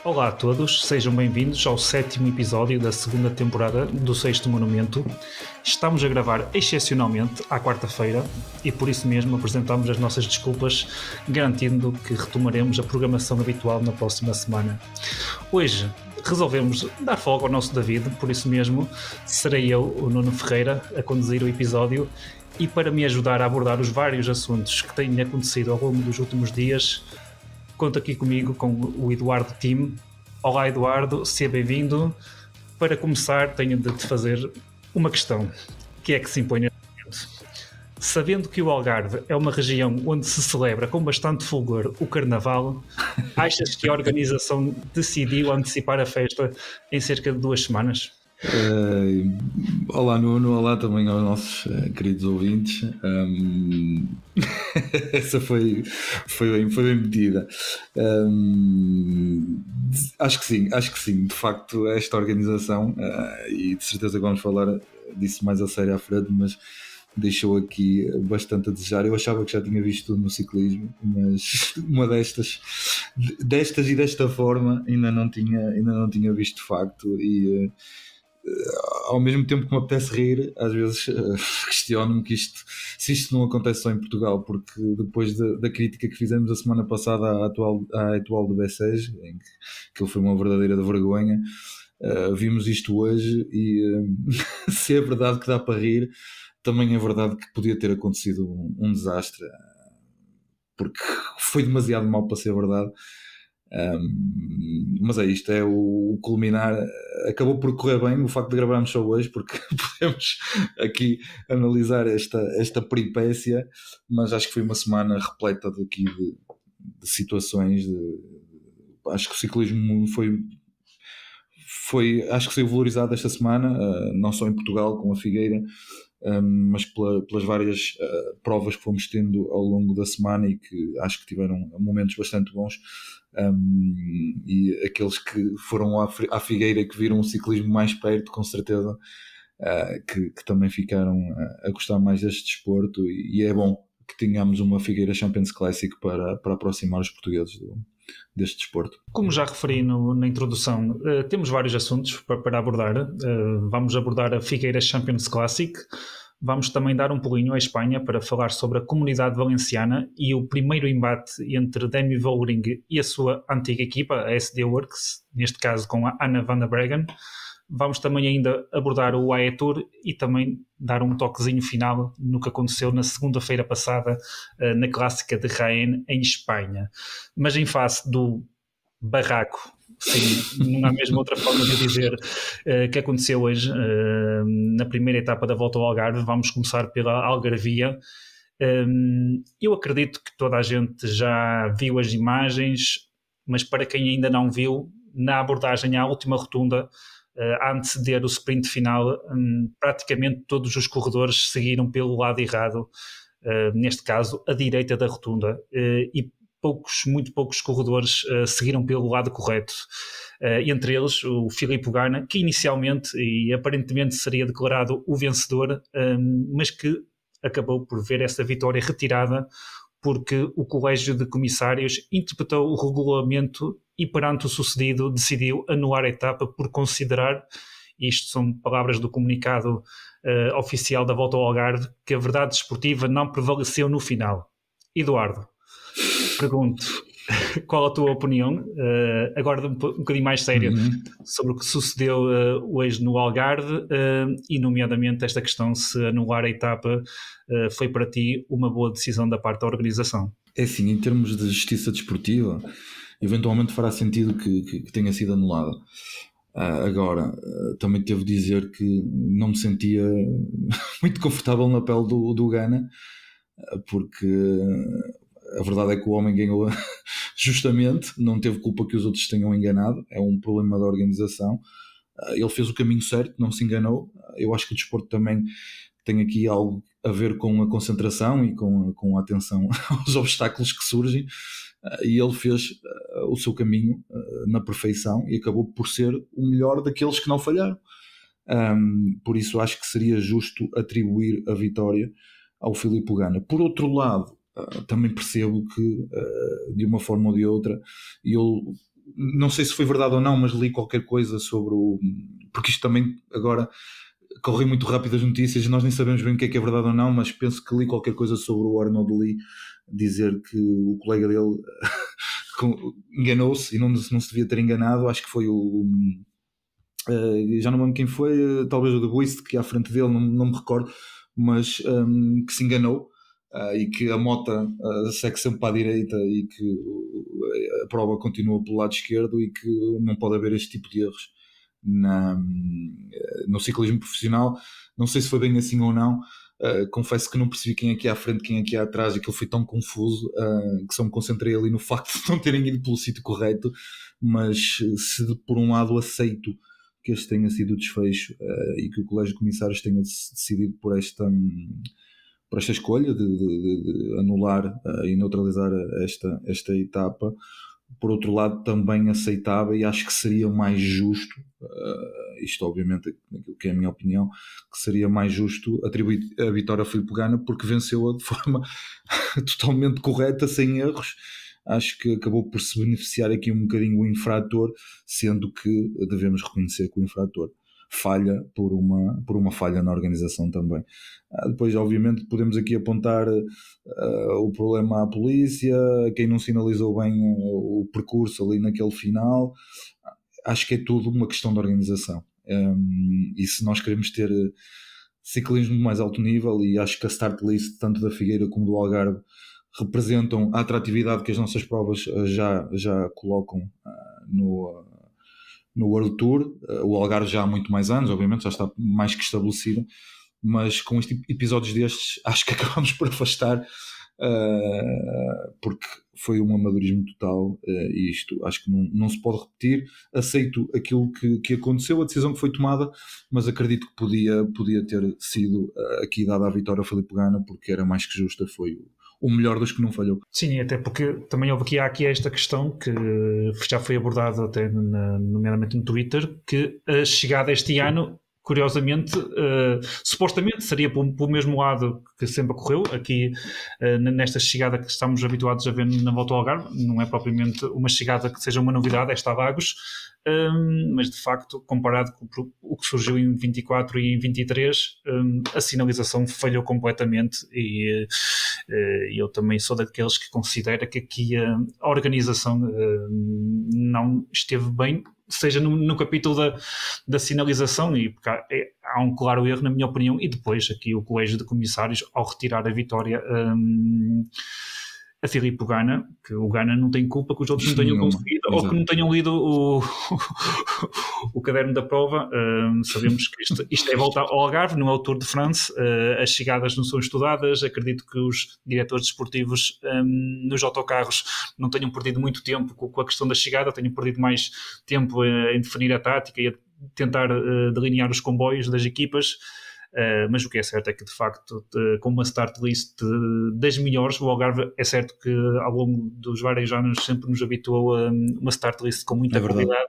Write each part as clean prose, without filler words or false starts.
Olá a todos, sejam bem-vindos ao 7º episódio da segunda temporada do Sexto Monumento. Estamos a gravar excepcionalmente à quarta-feira e por isso mesmo apresentamos as nossas desculpas, garantindo que retomaremos a programação habitual na próxima semana. Hoje resolvemos dar folga ao nosso David, por isso mesmo serei eu, o Nuno Ferreira, a conduzir o episódio, e para me ajudar a abordar os vários assuntos que têm acontecido ao longo dos últimos dias, conto aqui comigo com o Eduardo Tim. Olá Eduardo, seja bem-vindo. Para começar tenho de te fazer uma questão, que é que se impõe neste momento. Sabendo que o Algarve é uma região onde se celebra com bastante fulgor o Carnaval, achas que a organização decidiu antecipar a festa em cerca de 2 semanas? Olá Nuno, olá também aos nossos queridos ouvintes. Essa foi bem metida. Acho que sim, de facto esta organização, e de certeza que vamos falar disso mais a sério à frente, mas deixou aqui bastante a desejar. Eu achava que já tinha visto tudo no ciclismo, mas uma destas e desta forma ainda não tinha visto de facto. E ao mesmo tempo que me apetece rir, às vezes questiono-me se isto não acontece só em Portugal, porque depois da crítica que fizemos a semana passada à atual do Bessèges, em que aquilo foi uma verdadeira vergonha, vimos isto hoje e se é verdade que dá para rir, também é verdade que podia ter acontecido um desastre, porque foi demasiado mal para ser verdade. Mas é isto, é o culminar. Acabou por correr bem o facto de gravarmos só hoje, porque podemos aqui analisar esta peripécia, mas acho que foi uma semana repleta de situações. Acho que o ciclismo acho que foi valorizado esta semana, não só em Portugal com a Figueira, mas pelas várias provas que fomos tendo ao longo da semana e que acho que tiveram momentos bastante bons, e aqueles que foram à Figueira e que viram o ciclismo mais perto, com certeza que também ficaram a gostar mais deste desporto, e é bom que tenhamos uma Figueira Champions Classic para aproximar os portugueses deste desporto. Como já referi na introdução, temos vários assuntos para abordar. Vamos abordar a Figueira Champions Classic, vamos também dar um pulinho à Espanha para falar sobre a Comunidade Valenciana e o primeiro embate entre Demi Vollering e a sua antiga equipa, a SD Works, neste caso com a Anna van der Breggen. Vamos também ainda abordar o AE Tour e também dar um toquezinho final no que aconteceu na segunda-feira passada na Clássica de Jaén, em Espanha. Mas em face do barraco, sim, não há mesmo outra forma de dizer, que aconteceu hoje na primeira etapa da Volta ao Algarve. Vamos começar pela Algarvia. Eu acredito que toda a gente já viu as imagens, mas para quem ainda não viu, na abordagem à última rotunda, a anteceder o sprint final, praticamente todos os corredores seguiram pelo lado errado, neste caso a direita da rotunda, e muito poucos corredores seguiram pelo lado correto, entre eles o Filippo Ganna, que inicialmente e aparentemente seria declarado o vencedor, mas que acabou por ver essa vitória retirada porque o Colégio de Comissários interpretou o regulamento e, perante o sucedido, decidiu anular a etapa por considerar, isto são palavras do comunicado oficial da Volta ao Algarve, que a verdade desportiva não prevaleceu no final. Eduardo, pergunto, qual a tua opinião, agora um bocadinho mais sério, sobre o que sucedeu hoje no Algarve, e nomeadamente esta questão se anular a etapa foi para ti uma boa decisão da parte da organização? É assim, em termos de justiça desportiva, eventualmente fará sentido que tenha sido anulada. Agora, também devo dizer que não me sentia muito confortável na pele do Ganna, porque a verdade é que o homem ganhou justamente, não teve culpa que os outros tenham enganado, é um problema da organização. Ele fez o caminho certo, não se enganou. Eu acho que o desporto também tem aqui algo a ver com a concentração e com a atenção aos obstáculos que surgem, e ele fez o seu caminho na perfeição e acabou por ser o melhor daqueles que não falharam. Por isso acho que seria justo atribuir a vitória ao Filippo Ganna. Por outro lado, também percebo que de uma forma ou de outra ele não sei se foi verdade ou não, mas li qualquer coisa sobre porque isto também agora corre muito rápido as notícias e nós nem sabemos bem o que é verdade ou não, mas penso que li qualquer coisa sobre o Arnold Lee dizer que o colega dele enganou-se e não se devia ter enganado. Acho que foi já não me lembro quem foi, talvez o de Buist, que à frente dele, não me recordo, mas que se enganou. E que a Mota segue sempre para a direita e que a prova continua pelo lado esquerdo e que não pode haver este tipo de erros no ciclismo profissional. Não sei se foi bem assim ou não. Confesso que não percebi quem é que é à frente, quem é que é atrás, e aquilo foi tão confuso que só me concentrei ali no facto de não terem ido pelo sítio correto. Mas se por um lado aceito que este tenha sido o desfecho e que o Colégio de Comissários tenha decidido por esta escolha de anular e neutralizar esta etapa, por outro lado também aceitava, e acho que seria mais justo, isto obviamente aquilo que é a minha opinião, que seria mais justo atribuir a vitória a Filipe Gana, porque venceu-a de forma totalmente correta, sem erros. Acho que acabou por se beneficiar aqui um bocadinho o infrator, sendo que devemos reconhecer que o infrator falha por uma falha na organização também. Depois, obviamente, podemos aqui apontar o problema à polícia, quem não sinalizou bem o percurso ali naquele final. Acho que é tudo uma questão de organização. E se nós queremos ter ciclismo de mais alto nível, e acho que a start list, tanto da Figueira como do Algarve, representam a atratividade que as nossas provas já colocam no World Tour. O Algarve já há muito mais anos, obviamente, já está mais que estabelecido, mas com episódios destes acho que acabamos por afastar, porque foi um amadorismo total, e isto acho que não se pode repetir. Aceito aquilo que aconteceu, a decisão que foi tomada, mas acredito que podia ter sido aqui dada a vitória ao Filipe Gana, porque era mais que justa, foi o melhor dos que não falhou. Sim, até porque também há aqui esta questão que já foi abordada até nomeadamente no Twitter, que a chegada este ano, curiosamente, supostamente seria pelo mesmo lado que sempre ocorreu aqui nesta chegada que estamos habituados a ver na Volta ao Algarve. Não é propriamente uma chegada que seja uma novidade, esta a Lagos, mas de facto, comparado com o que surgiu em 24 e em 23, a sinalização falhou completamente, e eu também sou daqueles que considera que aqui a organização não esteve bem, seja no capítulo da sinalização, e há um claro erro, na minha opinião, e depois aqui o Colégio de Comissários, ao retirar a vitória a Filipe Gana, que o Gana não tem culpa que os outros não tenham conseguido, ou que não tenham lido o caderno da prova. Sabemos que isto é volta ao Algarve, não é o Tour de France. As chegadas não são estudadas. Acredito que os diretores desportivos nos autocarros não tenham perdido muito tempo com a questão da chegada, tenham perdido mais tempo em definir a tática e a tentar delinear os comboios das equipas. Mas o que é certo é que, de facto, com uma start list das melhores, o Algarve, é certo que ao longo dos vários anos sempre nos habituou a uma start list com muita qualidade.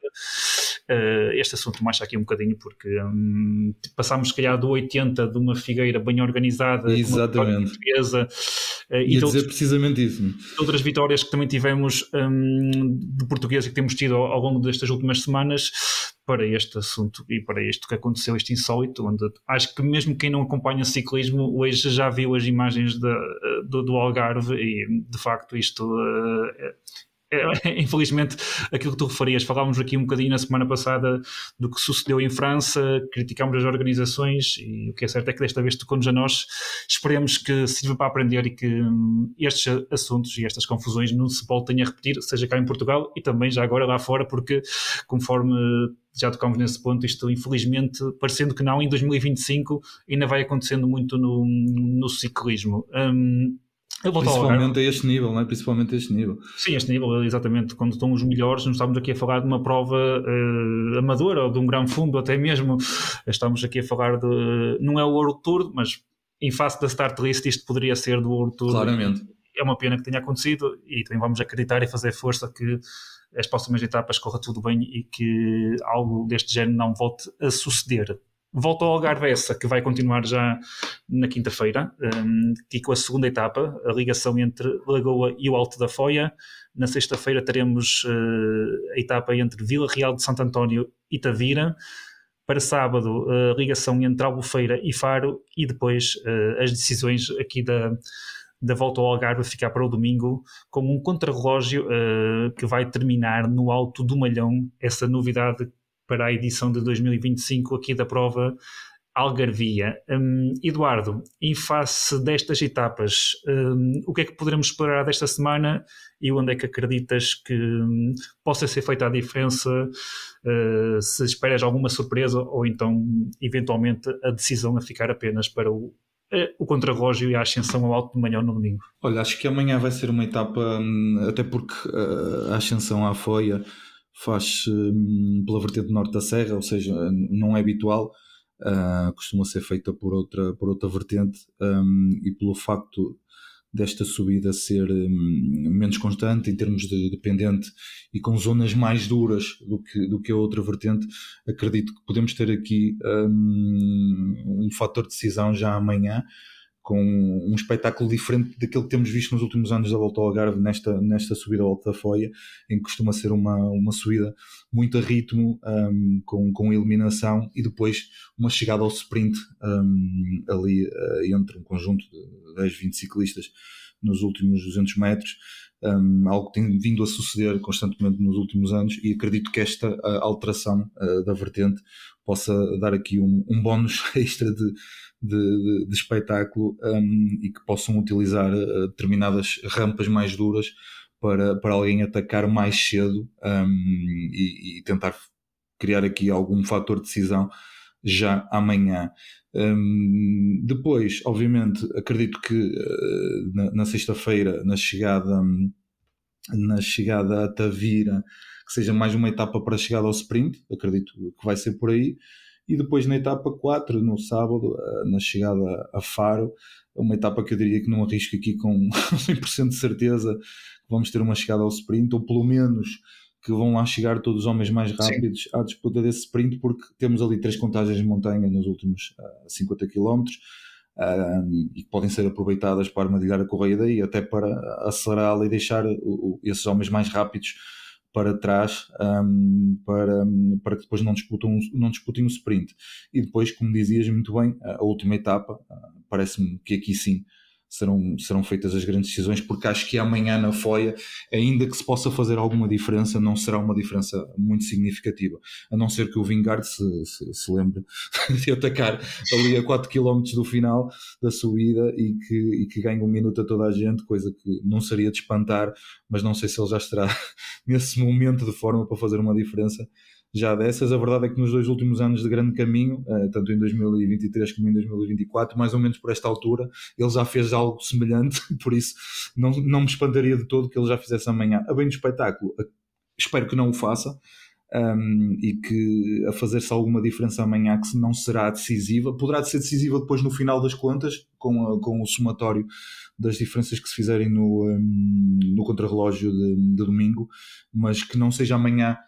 Este assunto marcha aqui um bocadinho, porque passámos, se calhar, do 80 de uma Figueira bem organizada, exatamente, com uma portuguesa, e dizer precisamente isso. Outras vitórias que também tivemos de portuguesa, que temos tido ao longo destas últimas semanas, para este assunto e para isto que aconteceu, este insólito, onde acho que mesmo quem não acompanha ciclismo hoje já viu as imagens do Algarve, e de facto isto infelizmente aquilo que tu referias. Falávamos aqui um bocadinho na semana passada do que sucedeu em França, criticámos as organizações, e o que é certo é que desta vez tocou-nos a nós. Esperemos que sirva para aprender e que estes assuntos e estas confusões não se voltem a repetir, seja cá em Portugal e também já agora lá fora, porque conforme já tocámos nesse ponto, isto infelizmente, parecendo que não, em 2025 ainda vai acontecendo muito no ciclismo. Principalmente a este nível, não é? Principalmente a este nível. Sim, este nível, exatamente. Quando estão os melhores, não estamos aqui a falar de uma prova amadora ou de um grão fundo, até mesmo. Estamos aqui a falar de... Não é o World Tour, mas em face da start list isto poderia ser do World Tour. Claramente. É uma pena que tenha acontecido, e também vamos acreditar e fazer força que as próximas etapas corra tudo bem e que algo deste género não volte a suceder. Volta ao Algarve essa, que vai continuar já na quinta-feira, e com a segunda etapa, a ligação entre Lagoa e o Alto da Foia. Na sexta-feira teremos a etapa entre Vila Real de Santo António e Tavira. Para sábado, a ligação entre Albufeira e Faro, e depois as decisões aqui da volta ao Algarve ficar para o domingo, com um contrarrelógio que vai terminar no Alto do Malhão, essa novidade para a edição de 2025 aqui da prova Algarvia. Eduardo, em face destas etapas, o que é que poderemos esperar desta semana e onde é que acreditas que possa ser feita a diferença? Se esperas alguma surpresa ou então, eventualmente, a decisão a ficar apenas para o contrarrelógio e a ascensão ao Alto do Malhão no domingo? Olha, acho que amanhã vai ser uma etapa, até porque a ascensão à Foia faz pela vertente norte da serra, ou seja, não é habitual, costuma ser feita por outra vertente, e pelo facto desta subida ser menos constante em termos de pendente e com zonas mais duras do que a outra vertente, acredito que podemos ter aqui um fator de decisão já amanhã, com um espetáculo diferente daquele que temos visto nos últimos anos da volta ao Algarve, nesta subida ao Alto da Foia, em que costuma ser uma subida muito a ritmo, com eliminação, e depois uma chegada ao sprint ali entre um conjunto de 10, 20 ciclistas nos últimos 200 metros, algo que tem vindo a suceder constantemente nos últimos anos, e acredito que esta alteração da vertente possa dar aqui um bónus extra de espetáculo, e que possam utilizar determinadas rampas mais duras para alguém atacar mais cedo, e tentar criar aqui algum fator de decisão já amanhã. Depois, obviamente, acredito que na sexta-feira, na chegada a Tavira, que seja mais uma etapa para a chegada ao sprint, acredito que vai ser por aí. E depois na etapa 4, no sábado, na chegada a Faro, uma etapa que eu diria que não arrisco aqui com 100% de certeza que vamos ter uma chegada ao sprint, ou pelo menos que vão lá chegar todos os homens mais rápidos. Sim, à disputa desse sprint, porque temos ali 3 contagens de montanha nos últimos 50 km, e que podem ser aproveitadas para armadilhar a corrida e até para acelerá-la e deixar esses homens mais rápidos para trás, para que depois não disputem o sprint. E depois, como dizias muito bem, a última etapa, parece-me que aqui sim serão feitas as grandes decisões, porque acho que amanhã na Foia, ainda que se possa fazer alguma diferença, não será uma diferença muito significativa, a não ser que o Vingegaard se lembre de atacar ali a 4 km do final da subida e que ganhe 1 minuto a toda a gente, coisa que não seria de espantar, mas não sei se ele já estará nesse momento de forma para fazer uma diferença já dessas. A verdade é que nos 2 últimos anos de grande caminho, tanto em 2023 como em 2024, mais ou menos por esta altura, ele já fez algo semelhante, por isso não me espantaria de todo que ele já fizesse amanhã. A bem do espetáculo, espero que não o faça, e que a fazer-se alguma diferença amanhã, que não será decisiva, poderá ser decisiva depois no final das contas, com o somatório das diferenças que se fizerem no contrarrelógio de domingo, mas que não seja amanhã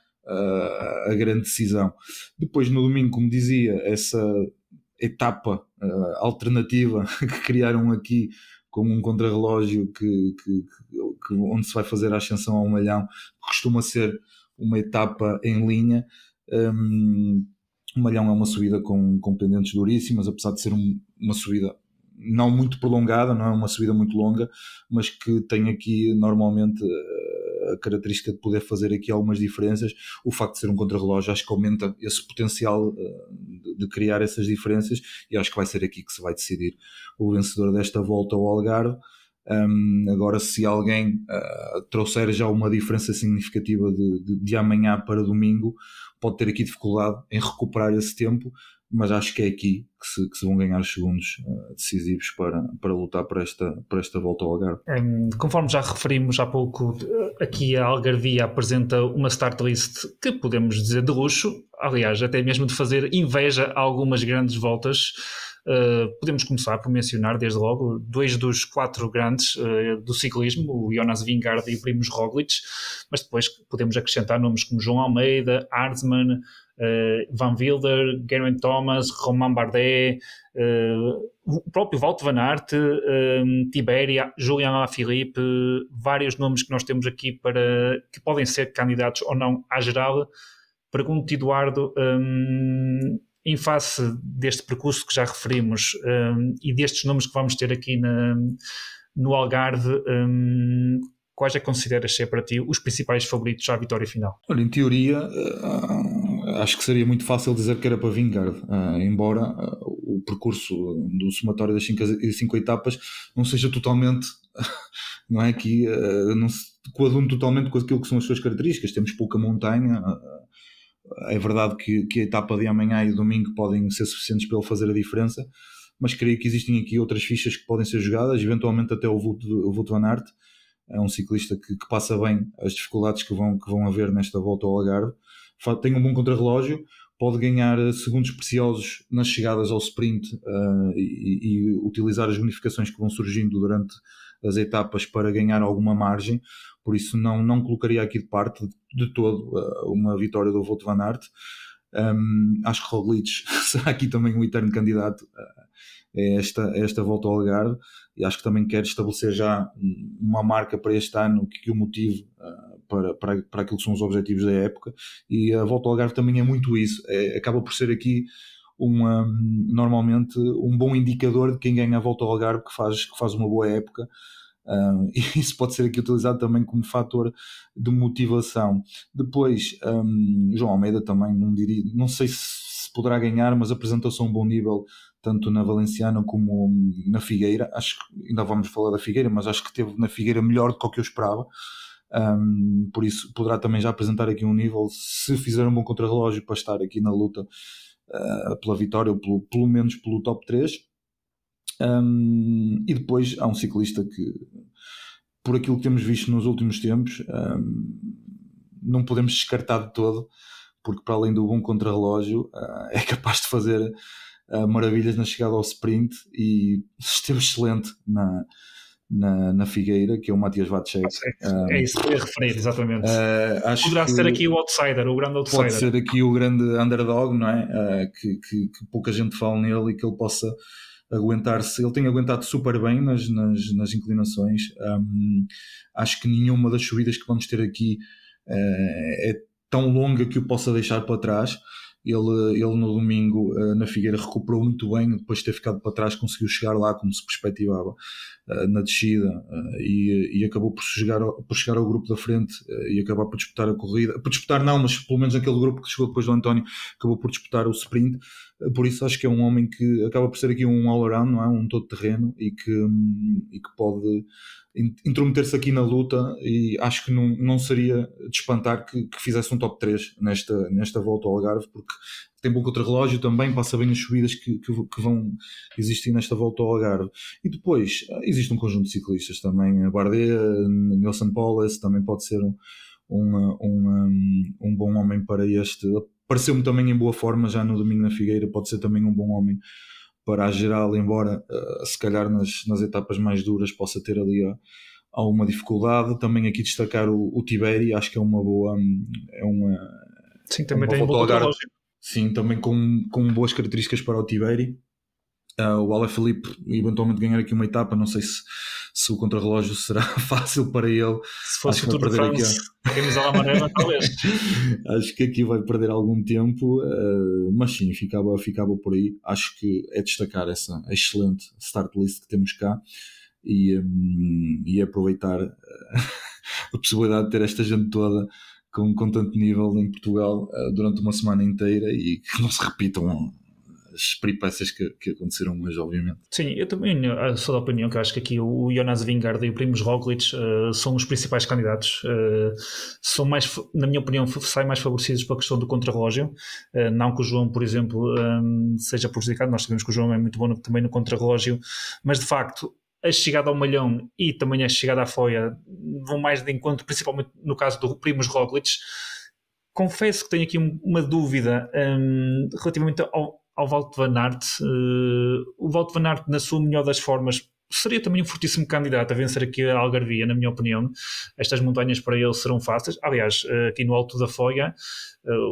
a grande decisão. Depois no domingo, como dizia, essa etapa alternativa que criaram aqui como um contrarrelógio onde se vai fazer a ascensão ao Malhão, que costuma ser uma etapa em linha. O Malhão é uma subida com pendentes duríssimas, apesar de ser uma subida não muito prolongada, não é uma subida muito longa, mas que tem aqui normalmente a característica de poder fazer aqui algumas diferenças. O facto de ser um contrarrelógio acho que aumenta esse potencial de criar essas diferenças, e acho que vai ser aqui que se vai decidir o vencedor desta volta ao Algarve. Agora, se alguém trouxer já uma diferença significativa de amanhã para domingo, pode ter aqui dificuldade em recuperar esse tempo, mas acho que é aqui que se vão ganhar os segundos decisivos para lutar para esta volta ao Algarve. Conforme já referimos há pouco, aqui a Algarvia apresenta uma start list que podemos dizer de luxo, aliás, até mesmo de fazer inveja a algumas grandes voltas. Podemos começar por mencionar, desde logo, 2 dos 4 grandes do ciclismo, o Jonas Vingegaard e o Primož Roglič, mas depois podemos acrescentar nomes como João Almeida, Arnsman, Van Wilder, Geraint Thomas, Romain Bardet, o próprio Wout van Aert, Tibéria, Julian Alaphilippe, vários nomes que nós temos aqui que podem ser candidatos ou não à geral. Pergunto-te, Eduardo, em face deste percurso que já referimos e destes nomes que vamos ter aqui no Algarve, quais é que consideras ser para ti os principais favoritos à vitória final? Olha, em teoria, acho que seria muito fácil dizer que era para Vingegaard, embora o percurso do somatório das 5 etapas não seja totalmente, não é que não se coadune totalmente com aquilo que são as suas características. Temos pouca montanha. É verdade que a etapa de amanhã e domingo podem ser suficientes para ele fazer a diferença, mas creio que existem aqui outras fichas que podem ser jogadas, eventualmente até o Wout van Aert. É um ciclista que passa bem as dificuldades que vão haver nesta volta ao Algarve. Tem um bom contrarrelógio, pode ganhar segundos preciosos nas chegadas ao sprint e utilizar as bonificações que vão surgindo durante as etapas para ganhar alguma margem. Por isso não colocaria aqui de parte de todo uma vitória do Wout van Aert. Acho que Roglič será aqui também um eterno candidato a esta volta ao Algarve, e acho que também quer estabelecer já uma marca para este ano que o motive para aquilo que são os objetivos da época, e a volta ao Algarve também é muito isso, acaba por ser aqui normalmente um bom indicador de quem ganha a volta ao Algarve, que faz uma boa época. E isso pode ser aqui utilizado também como fator de motivação. Depois, João Almeida também, não sei se poderá ganhar, mas apresentou-se a um bom nível tanto na Valenciana como na Figueira. Acho que ainda vamos falar da Figueira, mas acho que teve na Figueira melhor do que o que eu esperava. Por isso poderá também já apresentar aqui um nível, se fizer um bom contrarrelógio, para estar aqui na luta pela vitória, ou pelo menos pelo top 3. E depois há um ciclista que, por aquilo que temos visto nos últimos tempos, não podemos descartar de todo, porque para além do bom contrarrelógio é capaz de fazer maravilhas na chegada ao sprint, e esteve excelente na Figueira, que é o Matias Vacek. É isso que eu ia referir, exatamente. Poderá ser aqui o outsider, o grande outsider. Pode ser aqui o grande underdog, não é? Que pouca gente fala nele, e que ele possa aguentar-se. Ele tem aguentado super bem nas inclinações. Acho que nenhuma das subidas que vamos ter aqui é tão longa que o possa deixar para trás. Ele no domingo na Figueira recuperou muito bem, depois de ter ficado para trás conseguiu chegar lá como se perspectivava na descida, e acabou por chegar ao grupo da frente e acabar por disputar a corrida. Por disputar não, mas pelo menos aquele grupo que chegou depois do António acabou por disputar o sprint. Por isso acho que é um homem que acaba por ser aqui um all-around, não é? Um todo-terreno, e que pode intrometer-se aqui na luta, e acho que não seria de espantar que fizesse um top 3 nesta volta ao Algarve, porque tem bom contra-relógio também, passa bem as subidas que vão existir nesta volta ao Algarve. E depois existe um conjunto de ciclistas também, Bardet, Nelson Powless também pode ser um bom homem para este. Pareceu-me também em boa forma já no domingo na Figueira, pode ser também um bom homem para a geral, embora se calhar nas etapas mais duras possa ter ali alguma dificuldade. Também aqui destacar o Tibéria, acho que é uma boa. Sim, também tem um bom relógio. Sim, também com boas características para o Tibéria. O Alaphilippe eventualmente ganhar aqui uma etapa, não sei se o contrarrelógio será fácil para ele. Se fosse o Tour de France, temos a Lamaneva, talvez. Acho que aqui vai perder algum tempo, mas sim, ficava por aí. Acho que é destacar essa excelente start list que temos cá, e aproveitar a possibilidade de ter esta gente toda com tanto nível em Portugal durante uma semana inteira, e que não se repitam as peripécias que aconteceram hoje, obviamente. Sim, eu também sou da opinião que acho que aqui o Jonas Vingegaard e o Primož Roglič são os principais candidatos. São mais, na minha opinião, saem mais favorecidos pela questão do contrarrelógio. Não que o João, por exemplo, seja prejudicado. Nós sabemos que o João é muito bom também no contrarrelógio, mas de facto a chegada ao Malhão e também a chegada à Foia vão mais de encontro, principalmente no caso do Primož Roglič. Confesso que tenho aqui uma dúvida relativamente ao ao Wout van Aert. O Wout van Aert, na sua melhor das formas, seria também um fortíssimo candidato a vencer aqui a Algarvia, na minha opinião. Estas montanhas para ele serão fáceis. Aliás, aqui no Alto da Foia,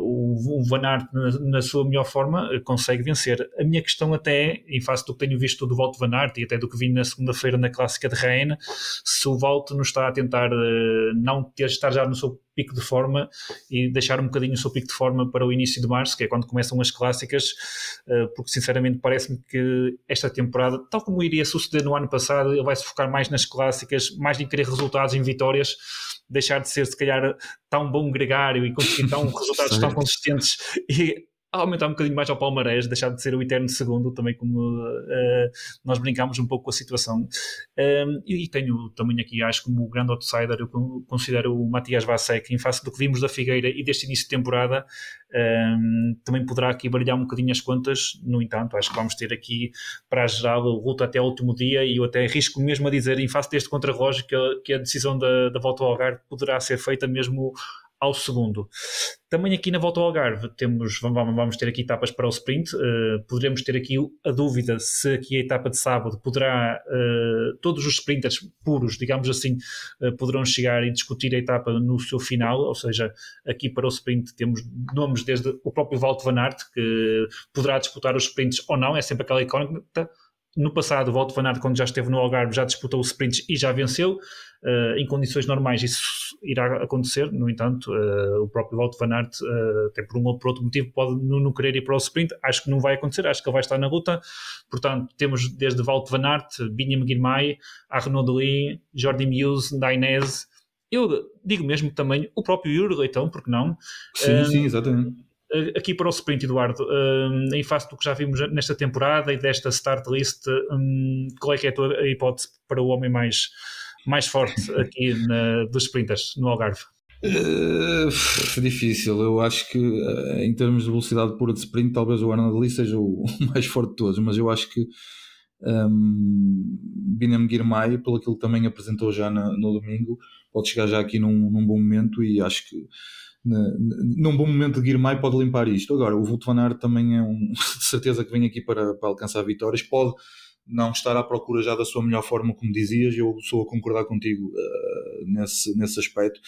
o Van Aert, na sua melhor forma, consegue vencer. A minha questão até é, em face do que tenho visto do Wout van Aert e até do que vi na segunda-feira na Clássica de Rennes, se o Wout não está a tentar não estar já no seu pico de forma e deixar um bocadinho o seu pico de forma para o início de março, que é quando começam as clássicas, porque sinceramente parece-me que esta temporada, tal como iria suceder no ano passado, ele vai se focar mais nas clássicas, mais em querer resultados, em vitórias, deixar de ser se calhar tão bom gregário e conseguir resultados tão consistentes e aumentar um bocadinho mais ao palmarés, deixar de ser o eterno segundo, também como nós brincámos um pouco com a situação. E tenho também aqui, acho que como grande outsider, eu considero o Matías Vacek, em face do que vimos da Figueira e deste início de temporada, também poderá aqui brilhar um bocadinho as contas. No entanto, acho que vamos ter aqui para a geral o luta até ao último dia, e eu até arrisco mesmo a dizer, em face deste contrarrelógio, que a decisão da volta ao Algarve poderá ser feita mesmo ao segundo. Também aqui na volta ao Algarve vamos ter aqui etapas para o sprint. Poderemos ter aqui a dúvida se aqui a etapa de sábado poderá, todos os sprinters puros, digamos assim, poderão chegar e discutir a etapa no seu final, ou seja, aqui para o sprint temos nomes desde o próprio Wout van Aert, que poderá disputar os sprints ou não, é sempre aquela incógnita. No passado, o Wout van Aert, quando já esteve no Algarve, já disputou os sprints e já venceu. Em condições normais isso irá acontecer. No entanto, o próprio Wout van Aert, até por um ou por outro motivo, pode não querer ir para o sprint. Acho que não vai acontecer, acho que ele vai estar na luta. Portanto, temos desde Wout van Aert, Biniam Girmay, Arnaud Delis, Jordi Meuse, Dainese. Eu digo mesmo também o próprio Yuri Leitão, porque não? Sim, exatamente. Aqui para o sprint, Eduardo, em face do que já vimos nesta temporada e desta start list, qual é que é a tua hipótese para o homem mais forte aqui dos sprinters no Algarve? Difícil. Eu acho que em termos de velocidade pura de sprint, talvez o Arnaud Delis seja o mais forte de todos, mas eu acho que Biniam Girmay, pelo aquilo que também apresentou já no domingo, pode chegar já aqui num bom momento, e acho que num bom momento de Girmay pode limpar isto. Agora, o Wout van Aert também é de certeza que vem aqui para alcançar vitórias. Pode não estar à procura já da sua melhor forma, como dizias, eu sou a concordar contigo nesse aspecto,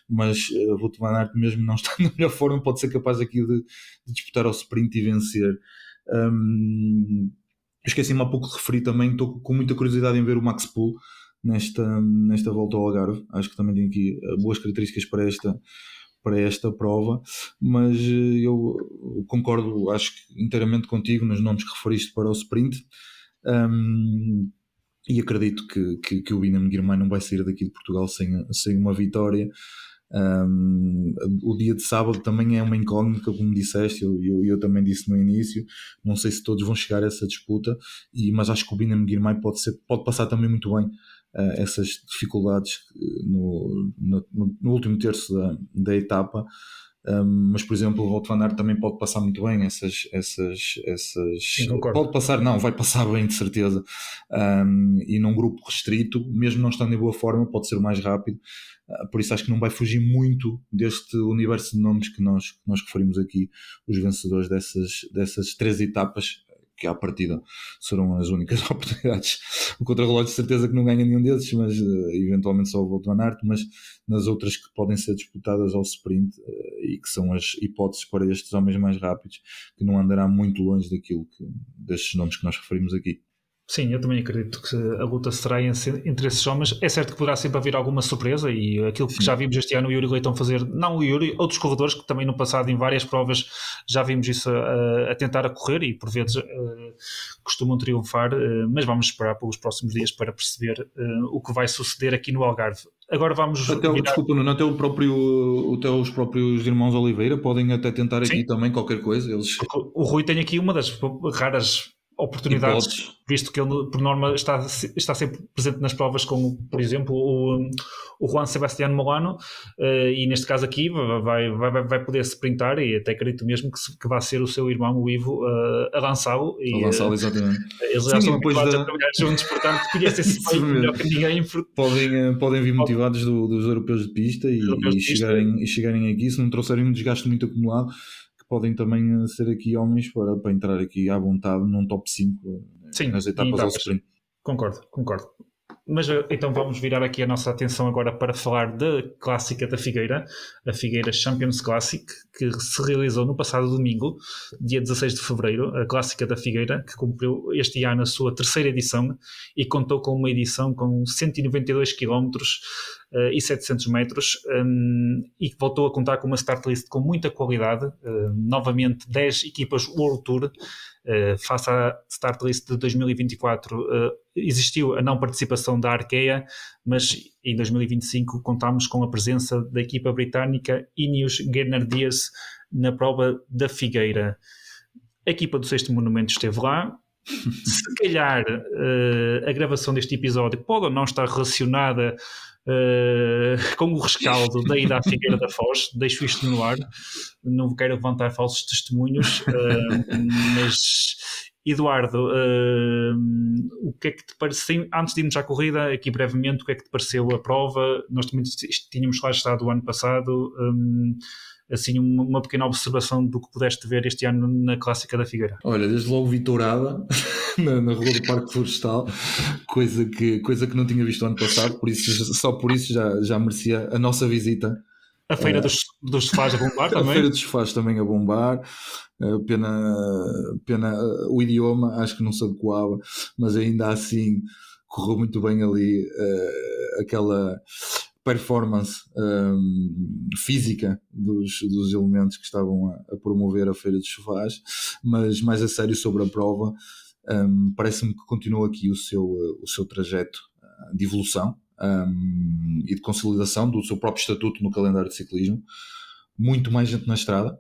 mas Wout van Aert, mesmo não está na melhor forma, pode ser capaz aqui de disputar ao sprint e vencer. Esqueci-me há pouco de referir também, estou com muita curiosidade em ver o Max Poole nesta volta ao Algarve. Acho que também tem aqui boas características para esta prova, mas eu concordo, acho que inteiramente contigo nos nomes que referiste para o sprint, e acredito que o Biniam Girmay não vai sair daqui de Portugal sem uma vitória. O dia de sábado também é uma incógnita, como disseste, eu também disse no início, não sei se todos vão chegar a essa disputa, mas acho que o Biniam Girmay pode passar também muito bem essas dificuldades no último terço da etapa. Mas por exemplo o Wout van Aert também pode passar muito bem essas Sim, pode passar, não, vai passar bem de certeza, e num grupo restrito, mesmo não estando em boa forma, pode ser o mais rápido. Por isso acho que não vai fugir muito deste universo de nomes que nós referimos aqui, os vencedores dessas 3 etapas, que à partida serão as únicas oportunidades. O contrarrelógio de certeza que não ganha nenhum desses, mas eventualmente só o Wout van Aert, mas nas outras que podem ser disputadas ao sprint, e que são as hipóteses para estes homens mais rápidos, que não andará muito longe destes nomes que nós referimos aqui. Sim, eu também acredito que a luta será entre esses homens. É certo que poderá sempre haver alguma surpresa, e aquilo que já vimos este ano o Yuri Leitão fazer, não o Yuri, outros corredores que também no passado em várias provas já vimos isso a tentar a correr, e por vezes costumam triunfar, mas vamos esperar pelos próximos dias para perceber o que vai suceder aqui no Algarve. Agora vamos... Desculpa, Nuno, até os próprios irmãos Oliveira podem até tentar aqui também qualquer coisa. O Rui tem aqui uma das raras oportunidades, visto que ele por norma está sempre presente nas provas, com, por exemplo, o Juan Sebastián Molano, e neste caso aqui vai poder sprintar, e até acredito mesmo que vai ser o seu irmão, o Ivo, a lançá-lo. A lançá-lo, exatamente. Eles já são habituados a trabalhar juntos, portanto conhecem-se melhor que ninguém. Podem vir motivados dos europeus de pista e chegarem aqui, se não trouxerem um desgaste muito acumulado, podem também ser aqui homens para entrar aqui à vontade num top 5 nas etapas ao sprint. Concordo. Mas então vamos virar aqui a nossa atenção agora para falar da Clássica da Figueira, a Figueira Champions Classic, que se realizou no passado domingo, dia 16 de fevereiro, a Clássica da Figueira, que cumpriu este ano a sua terceira edição e contou com uma edição com 192 km e 700 metros e que voltou a contar com uma start list com muita qualidade, novamente 10 equipas World Tour. Face à start list de 2024 existiu a não participação da Arkea, mas em 2025 contámos com a presença da equipa britânica Ineos Grenadiers na prova da Figueira. A equipa do Sexto Monumento esteve lá. Se calhar a gravação deste episódio pode ou não estar relacionada com o rescaldo da ida à Figueira da Foz. Deixo isto no ar, não quero levantar falsos testemunhos, mas Eduardo, o que é que te pareceu, antes de irmos à corrida, aqui brevemente, o que é que te pareceu a prova? Nós também tínhamos lá estado o ano passado, assim uma pequena observação do que pudeste ver este ano na Clássica da Figueira. Olha, desde logo vitorada na rua do Parque Florestal, coisa que não tinha visto ano passado, só por isso já merecia a nossa visita. A Feira dos Sofás a bombar também? A Feira dos Sofás também a bombar. Pena o idioma, acho que não se adequava, mas ainda assim correu muito bem ali aquela performance física dos elementos que estavam a promover a Feira dos Sofás. Mas mais a sério sobre a prova, parece-me que continua aqui o seu trajeto de evolução e de consolidação do seu próprio estatuto no calendário de ciclismo. Muito mais gente na estrada.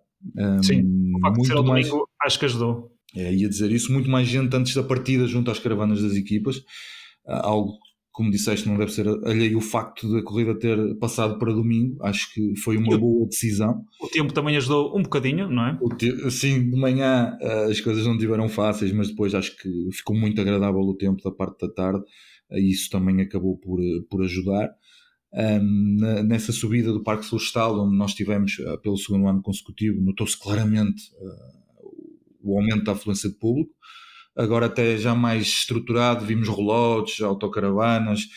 Sim, o facto de ser ao mais, domingo acho que ajudou. Ia dizer isso, muito mais gente antes da partida junto às caravanas das equipas, algo, como disseste, não deve ser alheio o facto da corrida ter passado para domingo. Acho que foi uma boa decisão. O tempo também ajudou um bocadinho, não é? Sim, de manhã as coisas não tiveram fáceis, mas depois acho que ficou muito agradável o tempo da parte da tarde, e isso também acabou por ajudar. Nessa subida do Parque Florestal, onde nós estivemos pelo segundo ano consecutivo, notou-se claramente o aumento da afluência de público. Agora até já mais estruturado, vimos relógios, autocaravanas,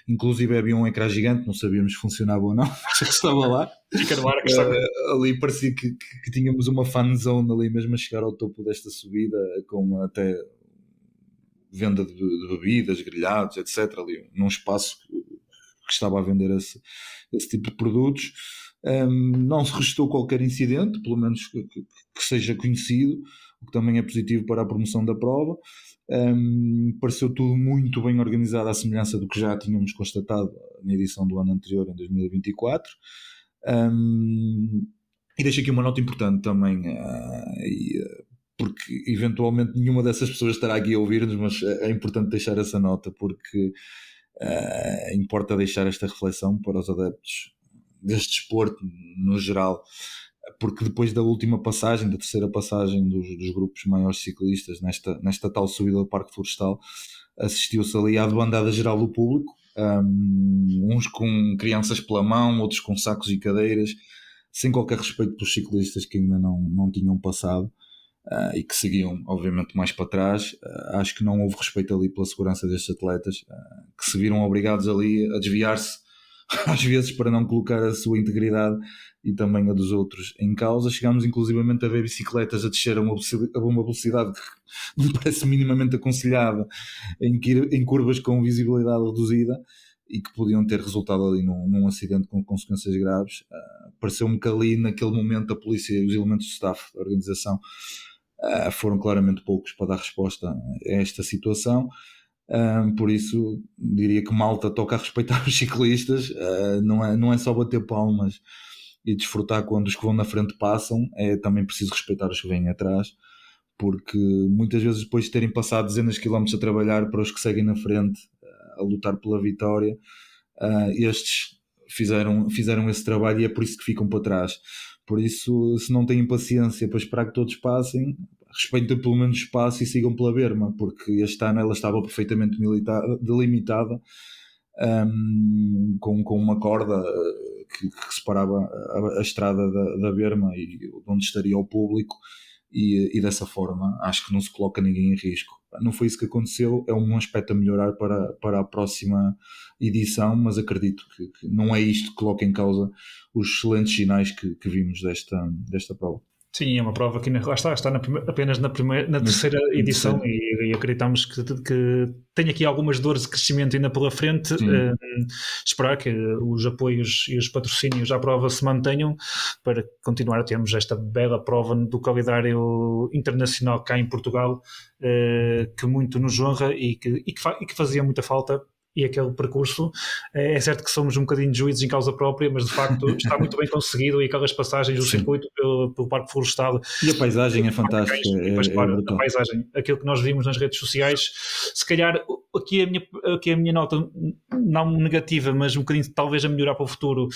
inclusive havia um ecrã gigante, não sabíamos se funcionava ou não, mas estava lá. Fica no ar a questão. Ali parecia que tínhamos uma fan zone ali mesmo a chegar ao topo desta subida, com até venda de bebidas, grelhados, etc. Ali num espaço que estava a vender esse tipo de produtos. Não se registrou qualquer incidente, pelo menos que seja conhecido, o que também é positivo para a promoção da prova. Pareceu tudo muito bem organizado, à semelhança do que já tínhamos constatado na edição do ano anterior, em 2024. E deixo aqui uma nota importante também, porque eventualmente nenhuma dessas pessoas estará aqui a ouvir-nos, mas é importante deixar essa nota, porque importa deixar esta reflexão para os adeptos deste desporto no geral, porque depois da última passagem, da terceira passagem dos grupos maiores ciclistas nesta tal subida do Parque Florestal, assistiu-se ali à debandada geral do público, uns com crianças pela mão, outros com sacos e cadeiras, sem qualquer respeito pelos ciclistas que ainda não tinham passado e que seguiam obviamente mais para trás. Acho que não houve respeito ali pela segurança destes atletas, que se viram obrigados ali a desviar-se às vezes para não colocar a sua integridade e também a dos outros em causa. Chegámos inclusivamente a ver bicicletas a descer a uma velocidade que me parece minimamente aconselhada em curvas com visibilidade reduzida e que podiam ter resultado ali num acidente com consequências graves. Pareceu-me que ali naquele momento a polícia e os elementos de staff da organização foram claramente poucos para dar resposta a esta situação. Por isso diria que malta toca a respeitar os ciclistas, não é só bater palmas e desfrutar quando os que vão na frente passam, é também preciso respeitar os que vêm atrás, porque muitas vezes depois de terem passado dezenas de quilómetros a trabalhar para os que seguem na frente a lutar pela vitória, estes fizeram esse trabalho e é por isso que ficam para trás. Por isso, se não têm paciência para esperar que todos passem, respeitem pelo menos o espaço e sigam pela berma, porque este ano ela estava perfeitamente delimitada, com uma corda que separava a estrada da berma e onde estaria o público, e dessa forma acho que não se coloca ninguém em risco. Não foi isso que aconteceu, é um aspecto a melhorar para a próxima edição, mas acredito que não é isto que coloca em causa os excelentes sinais que vimos desta prova. Sim, é uma prova que está apenas na terceira edição e acreditamos que tem aqui algumas dores de crescimento ainda pela frente. Esperar que os apoios e os patrocínios à prova se mantenham para continuar a termos esta bela prova do calendário internacional cá em Portugal, que muito nos honra e que fazia muita falta. E aquele percurso, é certo que somos um bocadinho de juízes em causa própria, mas de facto está muito bem conseguido, e aquelas passagens do circuito pelo Parque Florestal. E a paisagem é fantástica. A paisagem, aquilo que nós vimos nas redes sociais, se calhar aqui a minha nota, não negativa, mas um bocadinho talvez a melhorar para o futuro.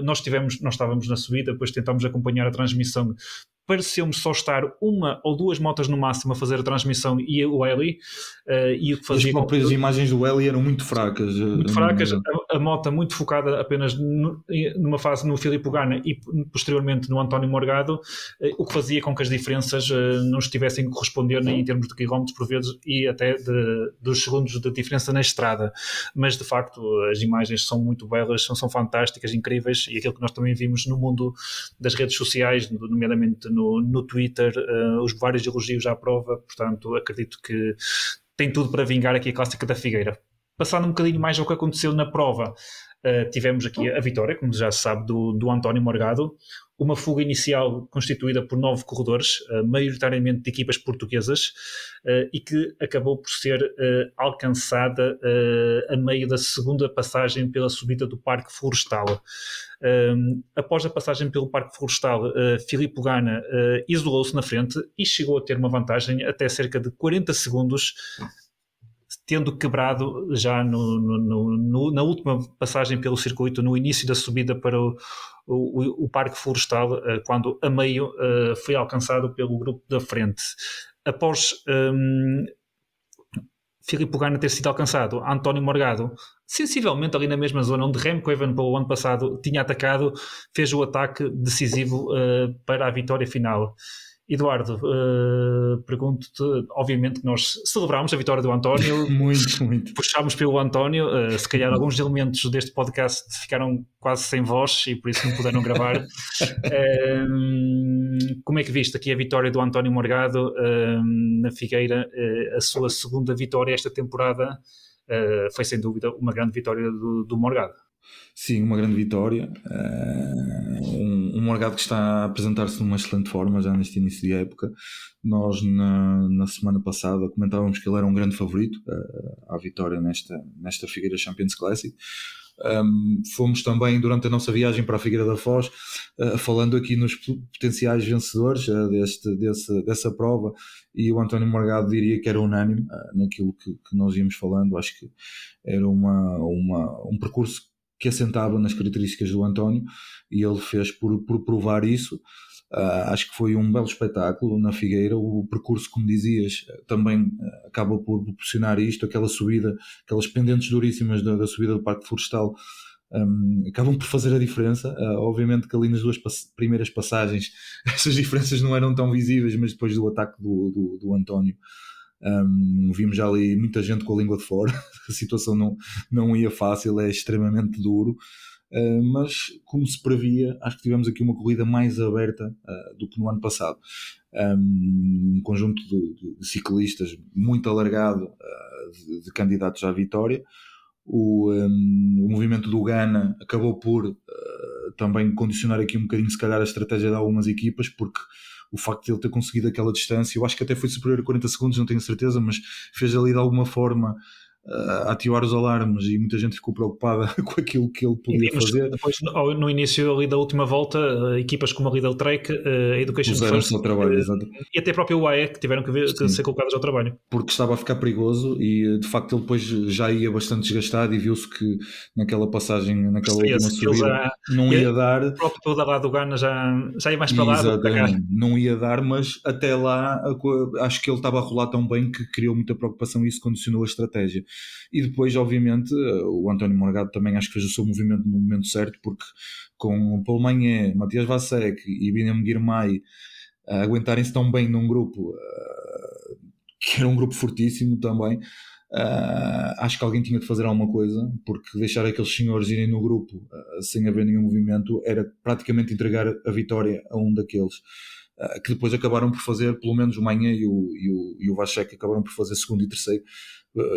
Nós estávamos na subida, depois tentámos acompanhar a transmissão. Pareceu-me só estar uma ou duas motas no máximo a fazer a transmissão e o Eli, e o que fazia. As próprias imagens do Eli eram muito fracas. A moto muito focada apenas numa fase no Filipe Gana e posteriormente no António Morgado, o que fazia com que as diferenças não estivessem a corresponder nem em termos de quilómetros por vezes e até dos segundos de diferença na estrada. Mas de facto as imagens são muito belas, são fantásticas, incríveis, e aquilo que nós também vimos no mundo das redes sociais, nomeadamente no Twitter, os vários elogios à prova. Portanto, acredito que tem tudo para vingar aqui a Clássica da Figueira. Passando um bocadinho mais ao que aconteceu na prova, tivemos aqui a vitória, como já se sabe, do António Morgado, uma fuga inicial constituída por 9 corredores, maioritariamente de equipas portuguesas, e que acabou por ser alcançada a meio da segunda passagem pela subida do Parque Florestal. Após a passagem pelo Parque Florestal, Filipe Gana isolou-se na frente e chegou a ter uma vantagem até cerca de 40 segundos, tendo quebrado já na última passagem pelo circuito, no início da subida para o Parque Florestal, quando a meio foi alcançado pelo grupo da frente. Após Filipe Gana ter sido alcançado, António Morgado, sensivelmente ali na mesma zona onde Remco Evenepoel o ano passado tinha atacado, fez o ataque decisivo para a vitória final. Eduardo, pergunto-te, obviamente que nós celebramos a vitória do António, muito. Puxámos pelo António, se calhar alguns elementos deste podcast ficaram quase sem voz e por isso não puderam gravar. Como é que viste aqui a vitória do António Morgado na Figueira, a sua segunda vitória esta temporada? Foi sem dúvida uma grande vitória do Morgado. Sim, uma grande vitória. Um Morgado que está a apresentar-se numa excelente forma já neste início de época. Nós na semana passada comentávamos que ele era um grande favorito à vitória nesta Figueira Champions Classic. Fomos também durante a nossa viagem para a Figueira da Foz falando aqui nos potenciais vencedores dessa prova, e o António Morgado diria que era unânime naquilo que nós íamos falando. Acho que era um percurso que assentava nas características do António, e ele fez por provar isso. Acho que foi um belo espetáculo na Figueira. O percurso, como dizias, também acaba por proporcionar isto, aquela subida, aquelas pendentes duríssimas da subida do Parque Florestal, acabam por fazer a diferença. Obviamente que ali nas duas primeiras passagens essas diferenças não eram tão visíveis, mas depois do ataque do António, vimos já ali muita gente com a língua de fora. A situação não ia fácil, é extremamente duro, mas como se previa, acho que tivemos aqui uma corrida mais aberta do que no ano passado. Um conjunto de ciclistas muito alargado, de candidatos à vitória. O movimento do Gana acabou por também condicionar aqui um bocadinho, se calhar, a estratégia de algumas equipas, porque o facto de ele ter conseguido aquela distância, eu acho que até foi superior a 40 segundos, não tenho certeza, mas fez ali de alguma forma ativar os alarmes, e muita gente ficou preocupada com aquilo que ele podia fazer. Depois, no início ali da última volta, equipas como a Lidl Trek, a Education First, ao trabalho, e até a própria UAE, que tiveram que ser colocadas ao trabalho. Porque estava a ficar perigoso, e de facto ele depois já ia bastante desgastado, e viu-se que naquela passagem, naquela última subida, não ia dar. O próprio todo lado do Gana já ia mais para lá. Exatamente, não ia dar, mas até lá acho que ele estava a rolar tão bem que criou muita preocupação, e isso condicionou a estratégia. E depois, obviamente, o António Morgado também acho que fez o seu movimento no momento certo, porque com Paulo Magné, Matias Vacek e Binem Girmay aguentarem-se tão bem num grupo que era um grupo fortíssimo também, acho que alguém tinha de fazer alguma coisa, porque deixar aqueles senhores irem no grupo sem haver nenhum movimento era praticamente entregar a vitória a um daqueles, que depois acabaram por fazer, pelo menos o Manhã e o Vacek acabaram por fazer segundo e terceiro,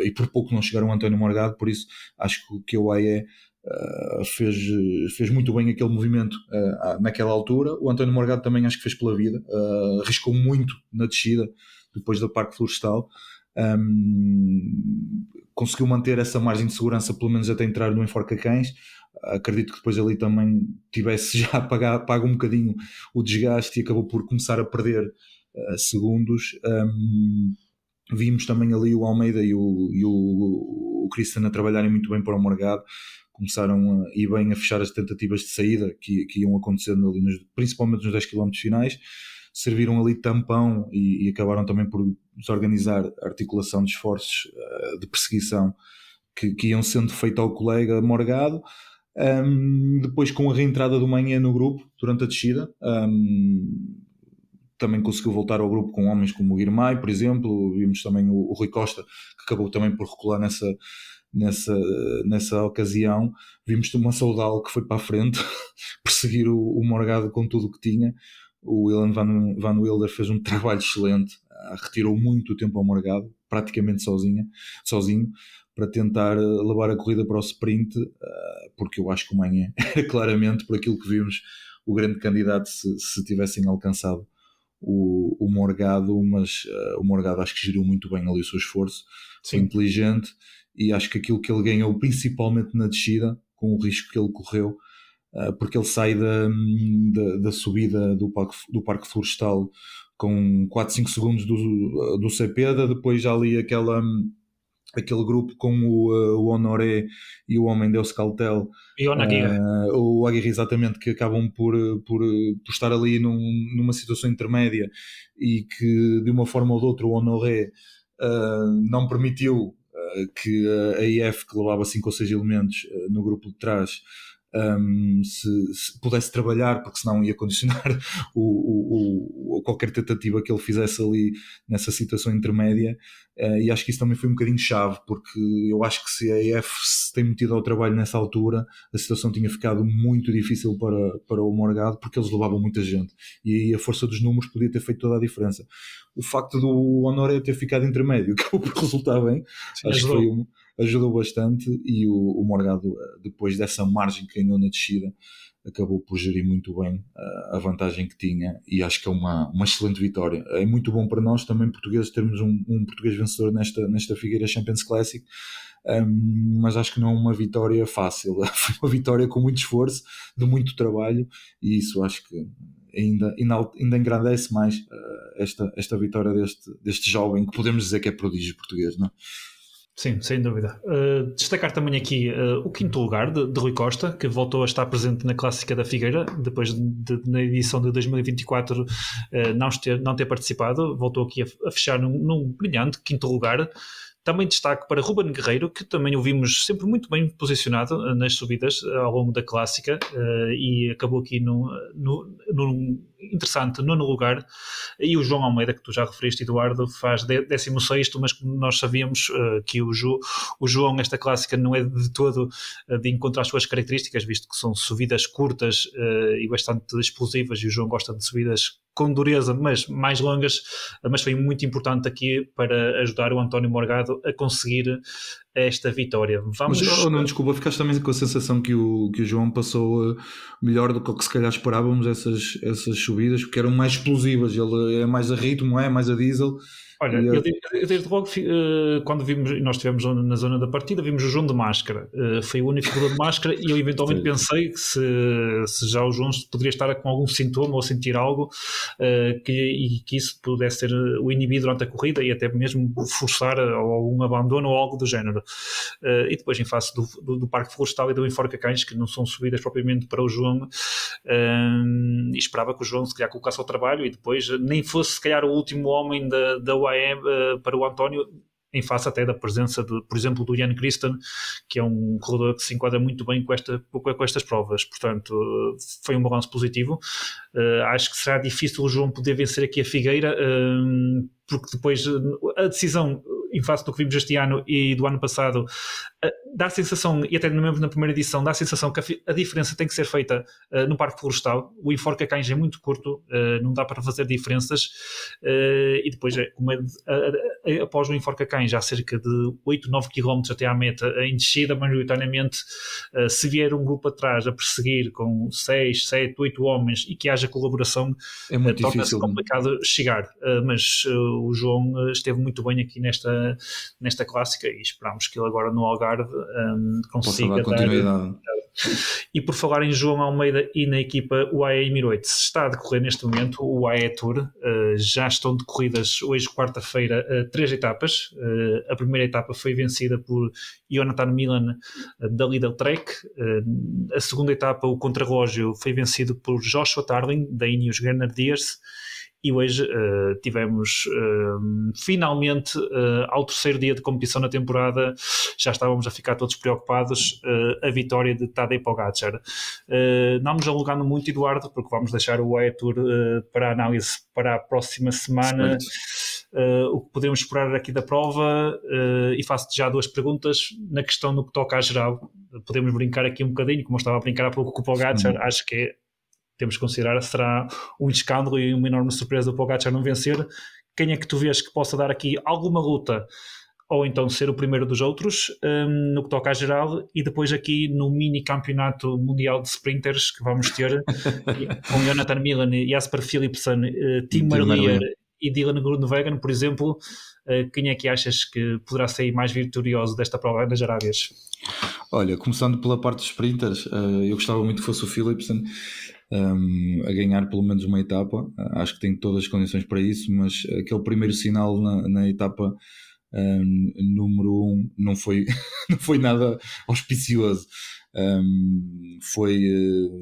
e por pouco não chegaram ao António Morgado. Por isso acho que o AE fez muito bem aquele movimento naquela altura. O António Morgado também acho que fez pela vida, arriscou muito na descida depois do Parque Florestal, conseguiu manter essa margem de segurança pelo menos até entrar no Enforca-Cães. Acredito que depois ali também tivesse já pago um bocadinho o desgaste e acabou por começar a perder segundos. Vimos também ali o Almeida e o Christian a trabalharem muito bem para o Morgado, começaram a ir bem a fechar as tentativas de saída que iam acontecendo ali, principalmente nos 10 km finais. Serviram ali tampão e acabaram também por desorganizar a articulação de esforços de perseguição que iam sendo feita ao colega Morgado. Depois, com a reentrada do Manhã no grupo durante a descida, também conseguiu voltar ao grupo com homens como o Girmay, por exemplo. Vimos também o Rui Costa, que acabou também por recular nessa ocasião. Vimos uma Soudal que foi para a frente perseguir o Morgado com tudo o que tinha. O Ilan Van Wilder fez um trabalho excelente, retirou muito o tempo ao Morgado, praticamente sozinho, para tentar levar a corrida para o sprint, porque eu acho que o Manhã era claramente, por aquilo que vimos, o grande candidato se tivessem alcançado o Morgado, mas o Morgado acho que geriu muito bem ali o seu esforço, foi inteligente, e acho que aquilo que ele ganhou, principalmente na descida, com o risco que ele correu, porque ele sai da subida do Parque Florestal com 4-5 segundos do Cepeda, depois já ali aquele grupo com o Honoré e o homem de Euskaltel e o Aguirre, exatamente, que acabam por estar ali numa situação intermédia, e que de uma forma ou de outra o Honoré não permitiu que a IF, que levava 5 ou 6 elementos no grupo de trás, se pudesse trabalhar, porque senão ia condicionar qualquer tentativa que ele fizesse ali nessa situação intermédia. E acho que isso também foi um bocadinho chave, porque eu acho que se a EF se tem metido ao trabalho nessa altura, a situação tinha ficado muito difícil para o Morgado, porque eles levavam muita gente, e aí a força dos números podia ter feito toda a diferença. O facto do Honoré ter ficado intermédio acabou por resultar bem. Sim, acho que ajudou bastante, e o Morgado, depois dessa margem que ganhou na descida, acabou por gerir muito bem a vantagem que tinha, e acho que é uma excelente vitória. É muito bom para nós também, portugueses, termos um português vencedor nesta Figueira Champions Classic, mas acho que não é uma vitória fácil. Foi uma vitória com muito esforço, de muito trabalho, e isso acho que ainda engrandece mais esta vitória deste jovem, que podemos dizer que é prodígio português, não é? Sim, sem dúvida. Destacar também aqui o quinto lugar de Rui Costa, que voltou a estar presente na Clássica da Figueira, depois na edição de 2024 não ter participado. Voltou aqui a fechar num brilhante quinto lugar. Também destaque para Ruben Guerreiro, que também o vimos sempre muito bem posicionado nas subidas ao longo da Clássica, e acabou aqui num interessante nono lugar. E o João Almeida, que tu já referiste, Eduardo, faz 16º, mas como nós sabíamos que o João nesta Clássica não é de todo de encontrar as suas características, visto que são subidas curtas e bastante explosivas, e o João gosta de subidas com dureza, mas mais longas, mas foi muito importante aqui para ajudar o António Morgado a conseguir esta vitória. Mas, não, desculpa, ficaste também com a sensação que o João passou melhor do que se calhar esperávamos essas subidas, porque eram mais explosivas. Ele é mais a ritmo, mais a diesel. Olha, eu desde logo, quando nós estivemos na zona da partida, vimos o João de máscara. Foi o único figura de máscara, e eu eventualmente pensei que se já o João poderia estar com algum sintoma ou sentir algo, e que isso pudesse ser o inibir durante a corrida, e até mesmo forçar algum abandono ou algo do género. E depois, em face do Parque Florestal e do Enforca-Cães, que não são subidas propriamente para o João, e esperava que o João se calhar colocasse ao trabalho, e depois nem fosse se calhar o último homem da UAE para o António em face até da presença, por exemplo, do Jan Christen, que é um corredor que se enquadra muito bem com estas provas. Portanto, foi um balanço positivo. Acho que será difícil o João poder vencer aqui a Figueira, porque depois a decisão, em face do que vimos este ano e do ano passado, dá a sensação, e até mesmo na primeira edição, dá a sensação que a diferença tem que ser feita no Parque Florestal. O Enforca Cães é muito curto, não dá para fazer diferenças, e depois, após o Enforca Cães, já cerca de 8, 9 km até à meta, em descida maioritariamente, se vier um grupo atrás a perseguir com 6, 7, 8 homens e que haja colaboração, é muito torna-se difícil, complicado chegar, mas o João esteve muito bem aqui nesta clássica e esperamos que ele agora no Algarve consiga dar continuidade. E por falar em João Almeida e na equipa UAE Emirates, está a decorrer neste momento o UAE Tour. Já estão decorridas hoje, quarta-feira, 3 etapas. A primeira etapa foi vencida por Jonathan Milan da Lidl Trek. A segunda etapa, o contrarrelógio, foi vencido por Joshua Tarling da Ineos Grenadiers. E hoje tivemos finalmente, ao terceiro dia de competição na temporada, já estávamos a ficar todos preocupados, a vitória de Tadej Pogačar. Não nos alongando muito, Eduardo, porque vamos deixar o UAE Tour para análise para a próxima semana. O que podemos esperar aqui da prova, e faço-te já 2 perguntas na questão no que toca à geral. Podemos brincar aqui um bocadinho, como eu estava a brincar há pouco com o Pogačar. Acho que temos que considerar que será um escândalo e uma enorme surpresa do Pogačar não vencer. Quem é que tu vês que possa dar aqui alguma luta, ou então ser o primeiro dos outros, no que toca à geral? E depois aqui no mini campeonato mundial de sprinters que vamos ter, com Jonathan Milan, Jasper Philipsen, Tim Merlier e Dylan Groenewegen, por exemplo, quem é que achas que poderá sair mais vitorioso desta prova das Arábias? Olha, começando pela parte dos sprinters, eu gostava muito que fosse o Philipsen a ganhar pelo menos uma etapa. Acho que tem todas as condições para isso, mas aquele primeiro sinal na etapa número 1 não foi nada auspicioso. Foi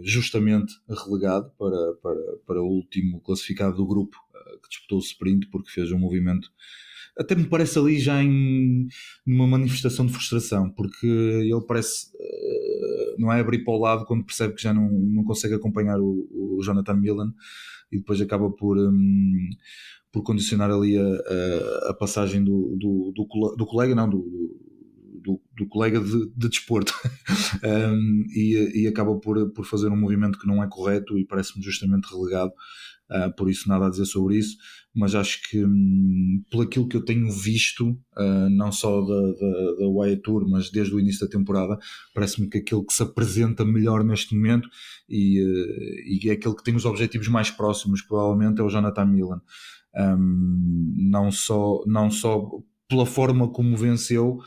justamente relegado para o último classificado do grupo que disputou o sprint, porque fez um movimento, até me parece ali já numa manifestação de frustração, porque ele parece não é abrir para o lado quando percebe que já não consegue acompanhar o Jonathan Milan, e depois acaba por condicionar ali a passagem do colega, não, do colega de desporto. E acaba por fazer um movimento que não é correto e parece-me justamente relegado. Por isso nada a dizer sobre isso, mas acho que por aquilo que eu tenho visto, não só da UAE Tour, mas desde o início da temporada, parece-me que aquele que se apresenta melhor neste momento e é aquele que tem os objetivos mais próximos provavelmente é o Jonathan Milan. Não só pela forma como venceu,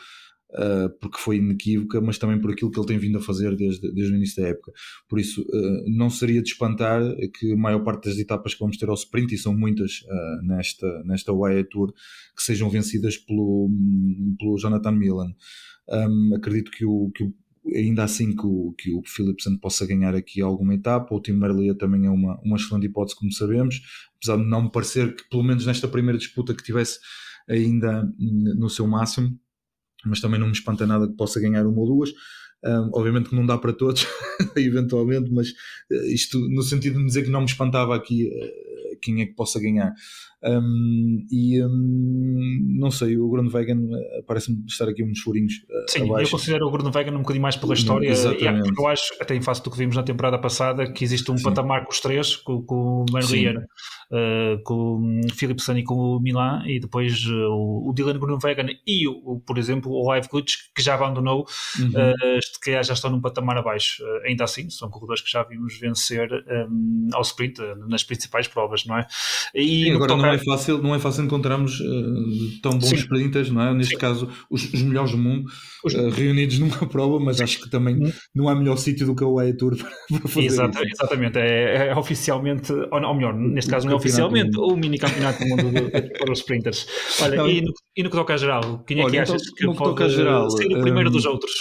porque foi inequívoca, mas também por aquilo que ele tem vindo a fazer desde o início da época. Por isso não seria de espantar que a maior parte das etapas que vamos ter ao sprint, e são muitas nesta UAE Tour, que sejam vencidas pelo Jonathan Milan. Acredito que ainda assim que o Philipsen possa ganhar aqui alguma etapa. O Tim Merlier também é uma excelente hipótese, como sabemos, apesar de não me parecer que pelo menos nesta primeira disputa que tivesse ainda no seu máximo, mas também não me espanta nada que possa ganhar uma ou duas. Obviamente que não dá para todos eventualmente, mas isto no sentido de me dizer que não me espantava aqui quem é que possa ganhar. Não sei, o Groenewegen parece-me estar aqui uns furinhos sim, abaixo. Eu considero o Groenewegen um bocadinho mais pela história. Eu acho, até em face do que vimos na temporada passada, que existe um patamar com os três, com o Merlier, com o Philipsen e com o Milan, e depois o Dylan Groenewegen e por exemplo o Live Glitch, que já abandonou, que já estão num patamar abaixo. Ainda assim são corredores que já vimos vencer ao sprint nas principais provas, não é? E agora não é fácil encontrarmos tão bons sprinters, não é? Neste caso os melhores do mundo reunidos numa prova, mas acho que também não há melhor sítio do que o UAE Tour para fazer isso. Exatamente, é oficialmente, ou melhor, neste caso não é oficialmente, o mini campeonato do mundo para os sprinters. Olha, e no que toca a geral, quem é que achas que pode ser o primeiro dos outros?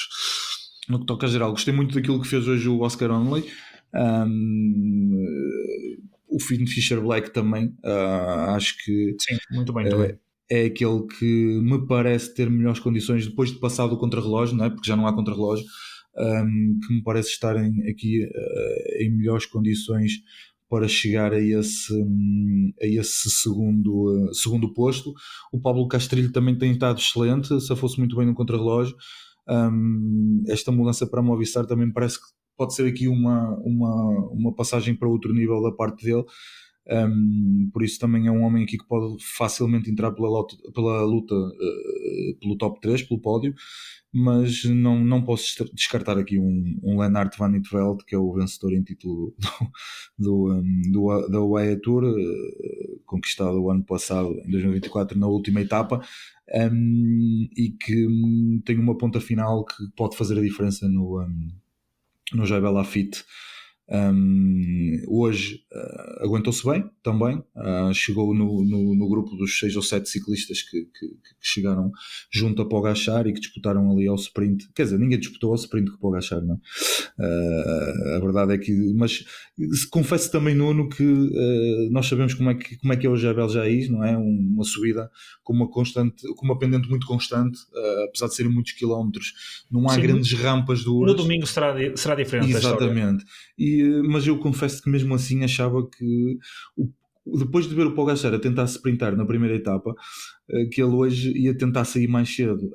No que toca a geral, gostei muito daquilo que fez hoje o Oscar Onley. O Finn Fisher Black também, acho que sim, muito bem também. é aquele que me parece ter melhores condições depois de passar do contrarrelógio, não é? Porque já não há contrarrelógio, que me parece estarem aqui em melhores condições para chegar a esse segundo posto. O Pablo Castrilho também tem estado excelente, se fosse muito bem no contrarrelógio. Esta mudança para a Movistar também me parece que pode ser aqui uma passagem para outro nível da parte dele. Por isso também é um homem aqui que pode facilmente entrar pela luta pelo top 3, pelo pódio, mas não posso descartar aqui um Lennart Van Niteveld, que é o vencedor em título da UAE Tour, conquistado o ano passado, em 2024, na última etapa, e que tem uma ponta final que pode fazer a diferença no Jebel Lafitte. Hoje aguentou-se bem também, chegou no grupo dos 6 ou 7 ciclistas que chegaram junto a Pogačar e que disputaram ali ao sprint. Quer dizer, ninguém disputou ao sprint com o Pogačar, não é? A verdade é que, mas confesso também, Nuno, que nós sabemos como é que é o Jebel Jaiz, não é? Uma subida com uma pendente muito constante, apesar de serem muitos quilómetros, não há Sim, grandes rampas duras. No domingo será diferente. Exatamente. Mas eu confesso que mesmo assim achava que depois de ver o Pogačar a tentar se sprintar na primeira etapa, que ele hoje ia tentar sair mais cedo,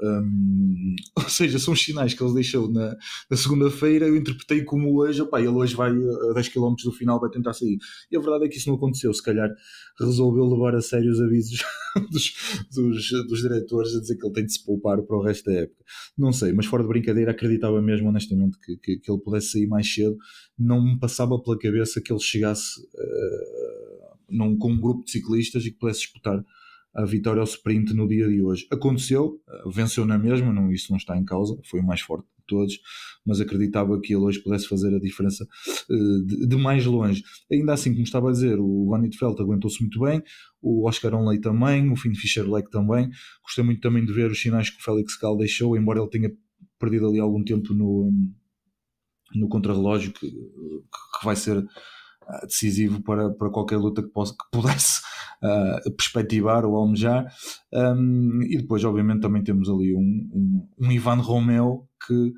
ou seja, são os sinais que ele deixou na segunda-feira. Eu interpretei como hoje, ele hoje vai a 10 km do final, vai tentar sair, e a verdade é que isso não aconteceu. Se calhar resolveu levar a sério os avisos dos diretores a dizer que ele tem de se poupar para o resto da época. Não sei, mas fora de brincadeira, acreditava mesmo honestamente que ele pudesse sair mais cedo. Não me passava pela cabeça que ele chegasse com um grupo de ciclistas e que pudesse disputar a vitória ao sprint no dia de hoje. Aconteceu, venceu na mesma, isso não está em causa, foi o mais forte de todos, mas acreditava que ele hoje pudesse fazer a diferença de mais longe. Ainda assim, como estava a dizer, o Van Niteveld aguentou-se muito bem, o Oscar Onley também, o Finn Fischer-Leck também. Gostei muito também de ver os sinais que o Félix Gall deixou, embora ele tenha perdido ali algum tempo no contrarrelógio, que vai ser decisivo para qualquer luta que pudesse perspectivar ou almejar. E depois obviamente também temos ali um Ivan Romeo que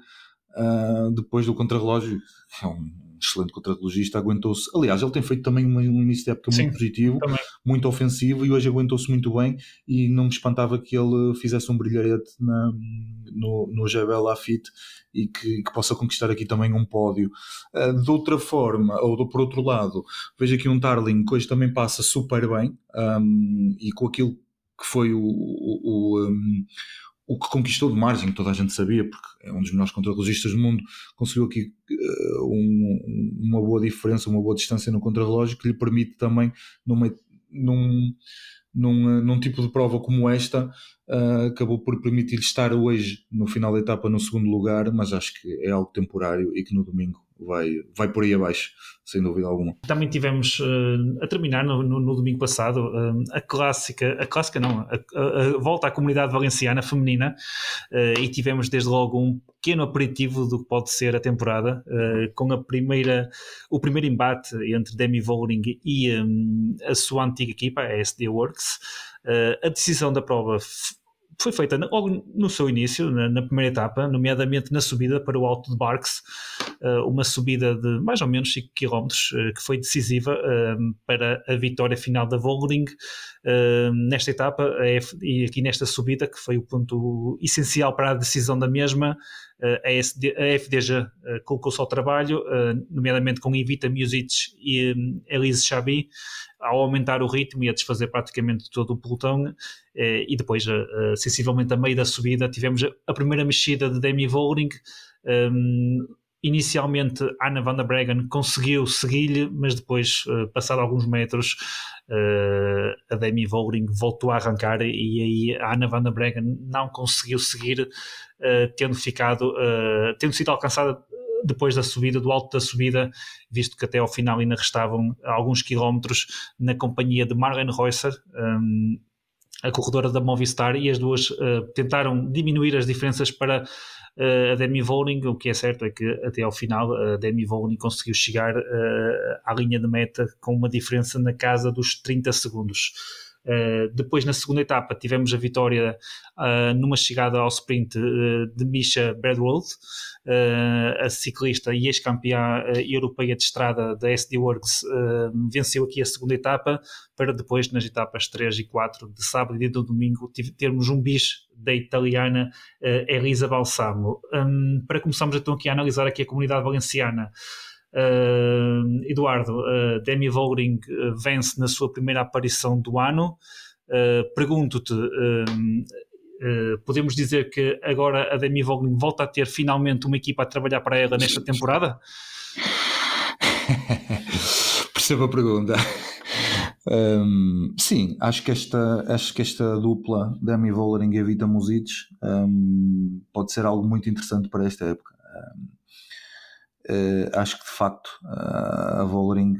depois do contrarrelógio, é um excelente contrarrelogista, aguentou-se. Aliás, ele tem feito também um início de época muito positivo, também muito ofensivo, e hoje aguentou-se muito bem, e não me espantava que ele fizesse um brilharete no Jebel Lafitte e que possa conquistar aqui também um pódio. De outra forma, por outro lado, vejo aqui um Tarling que hoje também passa super bem, e com aquilo que foi o que conquistou de margem, que toda a gente sabia, porque é um dos melhores contrarrelogistas do mundo, conseguiu aqui uma boa diferença, uma boa distância no contrarrelógio, que lhe permite também, num tipo de prova como esta, acabou por permitir estar hoje no final da etapa no segundo lugar, mas acho que é algo temporário e que no domingo vai por aí abaixo, sem dúvida alguma. Também tivemos a terminar no domingo passado a volta à Comunidade Valenciana feminina, e tivemos desde logo um pequeno aperitivo do que pode ser a temporada, com o primeiro embate entre Demi Vollering e a sua antiga equipa, a SD Works. A decisão da prova foi feita logo no seu início, na primeira etapa, nomeadamente na subida para o Alto de Barques, uma subida de mais ou menos 5 km, que foi decisiva para a vitória final da Vollering nesta etapa, e aqui nesta subida, que foi o ponto essencial para a decisão da mesma. A FDJ colocou-se ao trabalho, nomeadamente com Ivica Miozic e Elise Chabi, ao aumentar o ritmo e a desfazer praticamente todo o pelotão. E depois, sensivelmente a meio da subida, tivemos a primeira mexida de Demi Vollering. Inicialmente Anna van der Breggen conseguiu seguir-lhe, mas depois, passado alguns metros, a Demi Vollering voltou a arrancar, e aí a Anna van der Breggen não conseguiu seguir, tendo sido alcançada depois da subida, do alto da subida, visto que até ao final ainda restavam alguns quilómetros, na companhia de Marlene Reusser, a corredora da Movistar, e as duas tentaram diminuir as diferenças para a Demi Vollering. O que é certo é que até ao final a Demi Vollering conseguiu chegar à linha de meta com uma diferença na casa dos 30 segundos. Depois, na segunda etapa, tivemos a vitória numa chegada ao sprint de Misha Bradworth, a ciclista e ex-campeã europeia de estrada da SD Works, venceu aqui a segunda etapa, para depois, nas etapas 3 e 4 de sábado e de domingo, termos um bis da italiana Elisa Balsamo. Para começarmos então aqui a analisar aqui a comunidade valenciana, Eduardo, Demi Vollering vence na sua primeira aparição do ano. Pergunto-te, podemos dizer que agora a Demi Vollering volta a ter finalmente uma equipa a trabalhar para ela nesta temporada? Percebo a pergunta. Sim, acho que esta dupla Demi Vollering e Evita Muzic pode ser algo muito interessante para esta época. Acho que de facto a Vollering,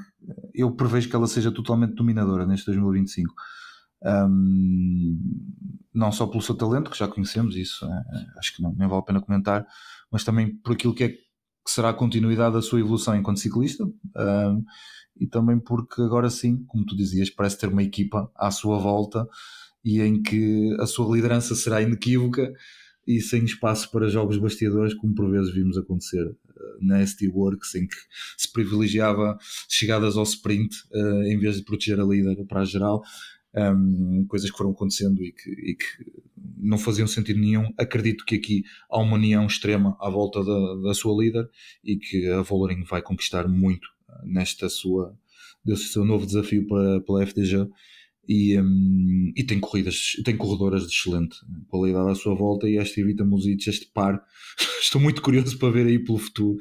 eu prevejo que ela seja totalmente dominadora neste 2025. Não só pelo seu talento, que já conhecemos, isso acho que nem vale a pena comentar, mas também por aquilo que será a continuidade da sua evolução enquanto ciclista, e também porque agora sim, como tu dizias, parece ter uma equipa à sua volta e em que a sua liderança será inequívoca e sem espaço para jogos bastidores, como por vezes vimos acontecer na SD Works, em que se privilegiava chegadas ao sprint em vez de proteger a líder para a geral. Coisas que foram acontecendo e que não faziam sentido nenhum. Acredito que aqui há uma união extrema à volta da sua líder e que a Vollering vai conquistar muito desse seu novo desafio pela FDJ, e tem corredoras de excelente qualidade à sua volta, e esta Evita Muzic, este par, estou muito curioso para ver aí pelo futuro,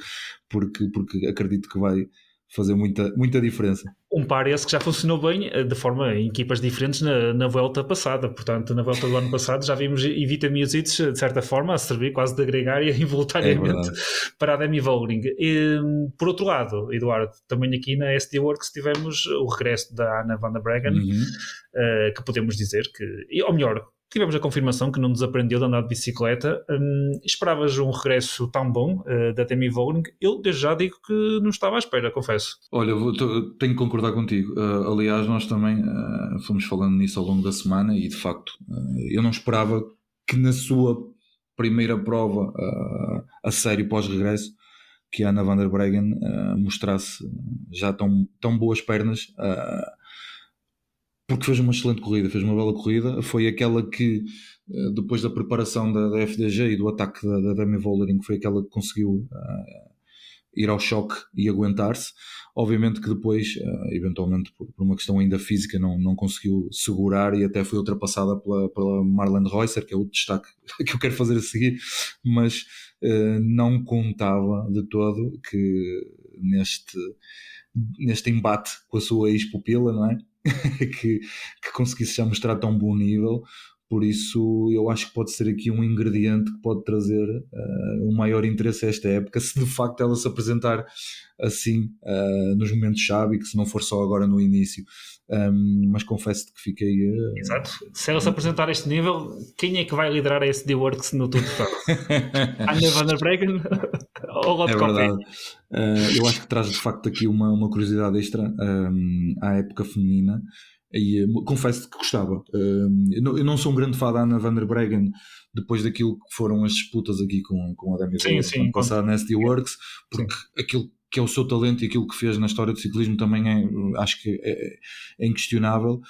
porque acredito que vai fazer muita diferença. Um par esse que já funcionou bem de forma em equipas diferentes na Vuelta passada. Portanto, na Vuelta do ano passado já vimos Evita Muzic de certa forma a servir quase de gregária involuntariamente para a Demi Vollering. Por outro lado, Eduardo, também aqui na SD Works tivemos o regresso da Anna van der Breggen, que podemos dizer que, ou melhor, tivemos a confirmação que não nos aprendeu de andar de bicicleta. Esperavas um regresso tão bom da Demi Vollering? Eu desde já digo que não estava à espera, confesso. Olha, tenho que concordar contigo. Aliás, nós também fomos falando nisso ao longo da semana e de facto eu não esperava que na sua primeira prova a sério pós-regresso que a Anna van der Breggen mostrasse já tão boas pernas, porque fez uma excelente corrida, fez uma bela corrida. Foi aquela que, depois da preparação da FDJ e do ataque da Demi Vollering, foi aquela que conseguiu ir ao choque e aguentar-se. Obviamente que depois, eventualmente por uma questão ainda física, não conseguiu segurar e até foi ultrapassada pela Marlene Reusser, que é o destaque que eu quero fazer a seguir, mas não contava de todo que neste embate com a sua ex-pupila, não é? que conseguisse já mostrar tão bom nível. Por isso eu acho que pode ser aqui um ingrediente que pode trazer um maior interesse a esta época, se de facto ela se apresentar assim nos momentos-chave, e que se não for só agora no início. Mas confesso-te que fiquei... Exato. Se ela se apresentar a este nível, quem é que vai liderar a SD Works no Tour de France? Anna van der Breggen ou Rod Coffey? É verdade. Eu acho que traz de facto aqui uma curiosidade extra à época feminina. E confesso que gostava. Eu não sou um grande fã da Anna van der Breggen depois daquilo que foram as disputas aqui com a Demi Vollering passada na SD Works, porque aquilo que é o seu talento e aquilo que fez na história do ciclismo também acho que é inquestionável.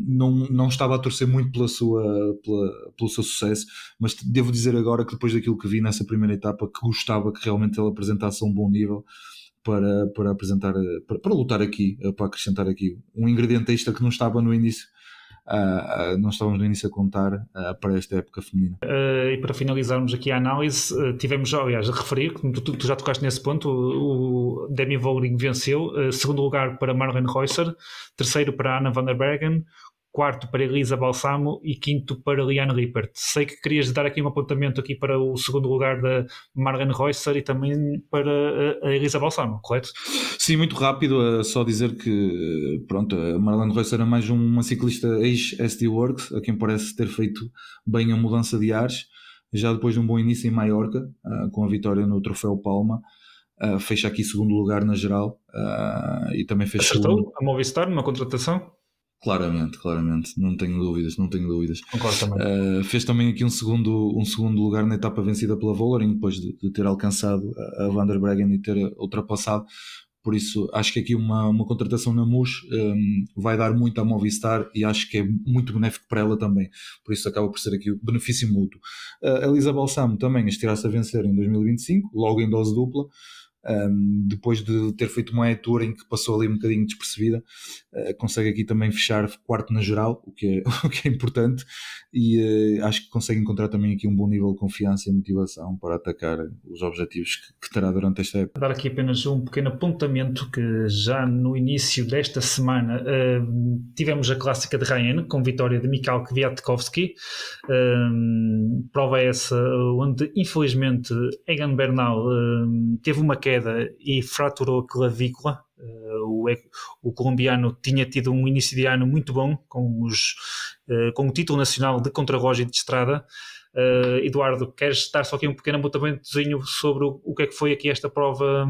Não estava a torcer muito pelo seu sucesso, mas devo dizer agora que depois daquilo que vi nessa primeira etapa, que gostava que realmente ele apresentasse a um bom nível para apresentar, para lutar aqui, para acrescentar aqui um ingrediente extra que não estava no início. Não estávamos no início a contar para esta época feminina. E para finalizarmos aqui a análise, tivemos, aliás, a referir, como tu já tocaste nesse ponto, o Demi Vollering venceu, segundo lugar para Marlene Reusser, terceiro para Anna van der Breggen, quarto para Elisa Balsamo e quinto para Liane Rippert. Sei que querias dar aqui um apontamento aqui para o segundo lugar da Marlene Reusser e também para a Elisa Balsamo, correto? Sim, muito rápido, só dizer que pronto, a Marlene Reusser é mais uma ciclista ex-SD Works, a quem parece ter feito bem a mudança de ares, já depois de um bom início em Maiorca, com a vitória no Troféu Palma. Fecha aqui segundo lugar na geral, e também fez Acertou a Movistar numa contratação? Claramente, não tenho dúvidas. Concordo também. Fez também aqui um segundo lugar na etapa vencida pela Vollering, depois de ter alcançado a Van der Breggen e ter ultrapassado. Por isso, acho que aqui uma contratação na MUS vai dar muito à Movistar e acho que é muito benéfico para ela também. Por isso acaba por ser aqui o benefício mútuo. A Elisa Balsamo também estirar-se a vencer em 2025, logo em dose dupla. Depois de ter feito uma E-Tour em que passou ali um bocadinho despercebida, consegue aqui também fechar quarto na geral, o que é importante, e acho que consegue encontrar também aqui um bom nível de confiança e motivação para atacar os objetivos que terá durante esta época. Dar aqui apenas um pequeno apontamento que já no início desta semana tivemos a clássica de Rennes com vitória de Michał Kwiatkowski, prova essa onde infelizmente Egan Bernal teve uma queda e fraturou a clavícula. O colombiano tinha tido um início de ano muito bom com o título nacional de contrarrelógio de estrada. Eduardo, queres dar só aqui um pequeno apontamentozinho sobre o que é que foi aqui esta prova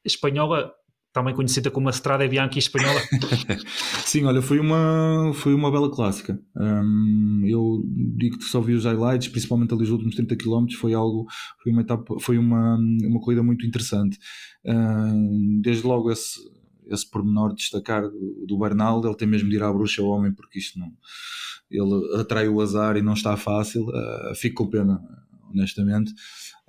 espanhola, também conhecida como a Strade Bianche espanhola? Sim, olha, foi uma bela clássica. Eu digo que só vi os highlights, principalmente ali os últimos 30 km, foi uma corrida muito interessante. Desde logo esse pormenor de destacar do Bernal, ele tem mesmo de ir à bruxa ao homem, porque isto não, ele atrai o azar e não está fácil. Fico com pena, honestamente.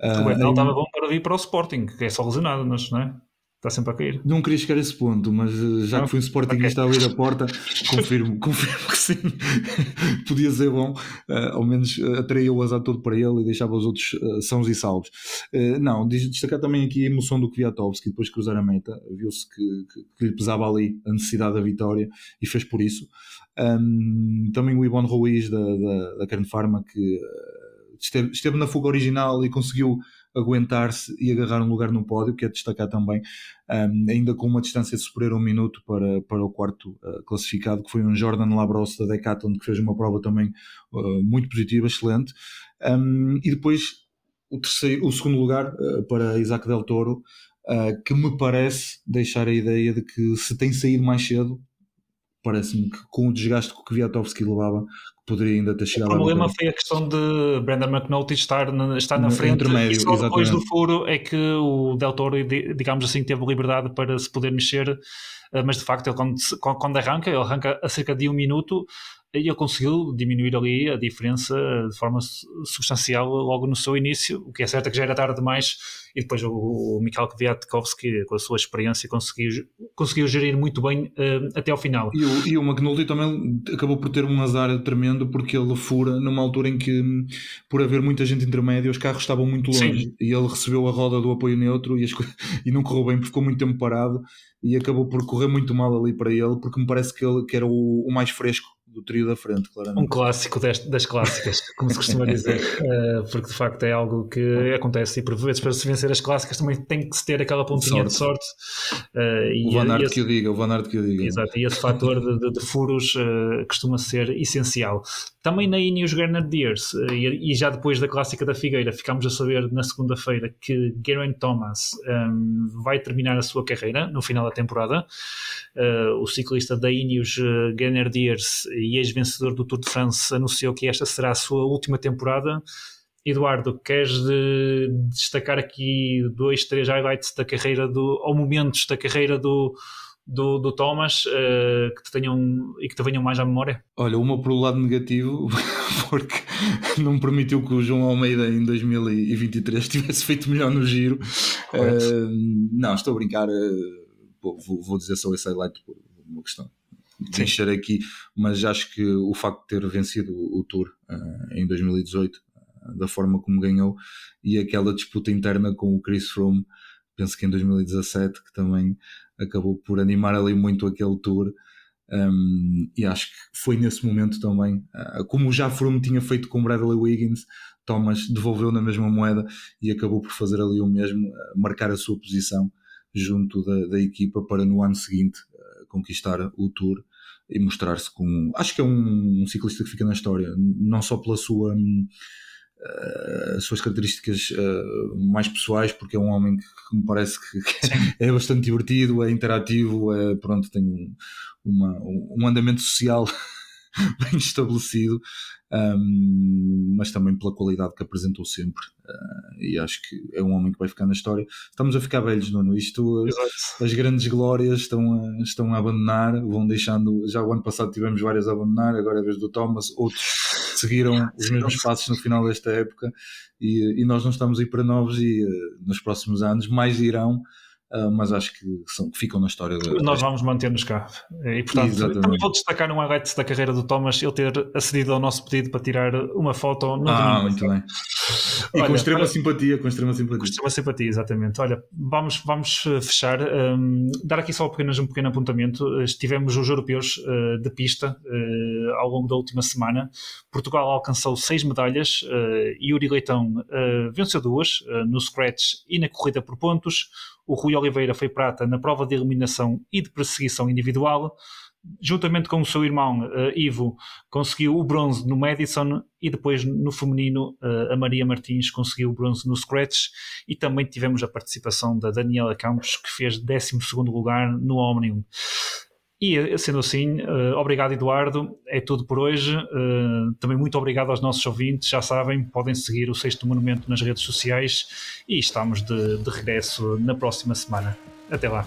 O Bernal estava bom para vir para o Sporting, que é só lesionado, mas não é? Está sempre a cair. Não queria chegar a esse ponto, mas já que foi um Sportingista a abrir a porta, confirmo que sim, podia ser bom, ao menos atraía o azar todo para ele e deixava os outros sãos e salvos. Não, destacar também aqui a emoção do Kwiatkowski depois de cruzar a meta, viu-se que lhe pesava ali a necessidade da vitória e fez por isso. Também o Yvonne Ruiz da Kern Pharma, que esteve na fuga original e conseguiu aguentar-se e agarrar um lugar no pódio, que é destacar também, ainda com uma distância superior a 1 minuto para o quarto classificado, que foi um Jordan Labrosse da Decathlon, que fez uma prova também muito positiva, excelente. E depois o segundo lugar para Isaac Del Toro, que me parece deixar a ideia de que se tem saído mais cedo, parece-me que com o desgaste que o Kwiatkowski levava, poderia ainda ter chegado. O problema foi a questão de Brendan McNulty estar na frente, e só depois do furo é que o Del Toro, digamos assim, teve liberdade para se poder mexer, mas de facto ele quando arranca a cerca de 1 minuto e ele conseguiu diminuir ali a diferença de forma substancial logo no seu início, o que é certo é que já era tarde demais, e depois o Michał Kwiatkowski, com a sua experiência, conseguiu gerir muito bem até ao final. E o McNulty também acabou por ter um azar tremendo, porque ele fura numa altura em que, por haver muita gente intermédia, os carros estavam muito longe. Sim. E ele recebeu a roda do apoio neutro e não correu bem, porque ficou muito tempo parado e acabou por correr muito mal ali para ele, porque me parece que era o mais fresco do trio da frente, claramente. Um clássico das clássicas, como se costuma dizer, porque de facto é algo que acontece, e por vezes para se vencer as clássicas também tem que se ter aquela pontinha de sorte. O Van Aert que o diga. Exato, e esse fator de furos costuma ser essencial. Também na Ineos Grenadiers, e já depois da clássica da Figueira, ficámos a saber na segunda-feira que Geraint Thomas vai terminar a sua carreira no final da temporada. O ciclista da Ineos Grenadiers e ex-vencedor do Tour de France anunciou que esta será a sua última temporada. Eduardo, queres destacar aqui 2, 3 highlights da carreira ou momentos da carreira do Thomas que te venham mais à memória? Olha, uma por um lado negativo, porque não permitiu que o João Almeida em 2023 tivesse feito melhor no Giro. Não, estou a brincar, vou dizer só esse highlight por uma questão de encher aqui, mas acho que o facto de ter vencido o Tour em 2018, da forma como ganhou, e aquela disputa interna com o Chris Froome, penso que em 2017, que também acabou por animar ali muito aquele Tour, e acho que foi nesse momento também, como já Froome tinha feito com Bradley Wiggins, Thomas devolveu na mesma moeda e acabou por fazer ali o mesmo, marcar a sua posição junto da equipa para no ano seguinte conquistar o Tour e mostrar-se como... Acho que é um ciclista que fica na história, não só pela suas características mais pessoais, porque é um homem que me parece que é bastante divertido, é interativo, pronto, tem um andamento social bem estabelecido, mas também pela qualidade que apresentou sempre, e acho que é um homem que vai ficar na história. Estamos a ficar velhos, Nuno. As grandes glórias estão a abandonar, vão deixando. Já o ano passado tivemos várias a abandonar, agora é a vez do Thomas, outros seguiram os mesmos passos no final desta época, e nós não estamos aí para novos, e nos próximos anos mais irão. Mas acho que ficam na história. Nós vamos manter-nos cá. E, portanto, também vou destacar um highlight da carreira do Thomas, ele ter acedido ao nosso pedido para tirar uma foto no domingo. Muito bem. E com extrema simpatia. Com extrema simpatia, exatamente. Olha, vamos fechar. Dar aqui só um pequeno apontamento. Estivemos os europeus de pista ao longo da última semana. Portugal alcançou 6 medalhas. Yuri Leitão venceu 2 no scratch e na corrida por pontos. O Rui Oliveira foi prata na prova de eliminação e de perseguição individual. Juntamente com o seu irmão Ivo, conseguiu o bronze no Madison, e depois no feminino a Maria Martins conseguiu o bronze no scratch, e também tivemos a participação da Daniela Campos, que fez 12º lugar no Omnium. E sendo assim, obrigado, Eduardo, é tudo por hoje. Também muito obrigado aos nossos ouvintes. Já sabem, podem seguir o Sexto Monumento nas redes sociais, e estamos de regresso na próxima semana. Até lá.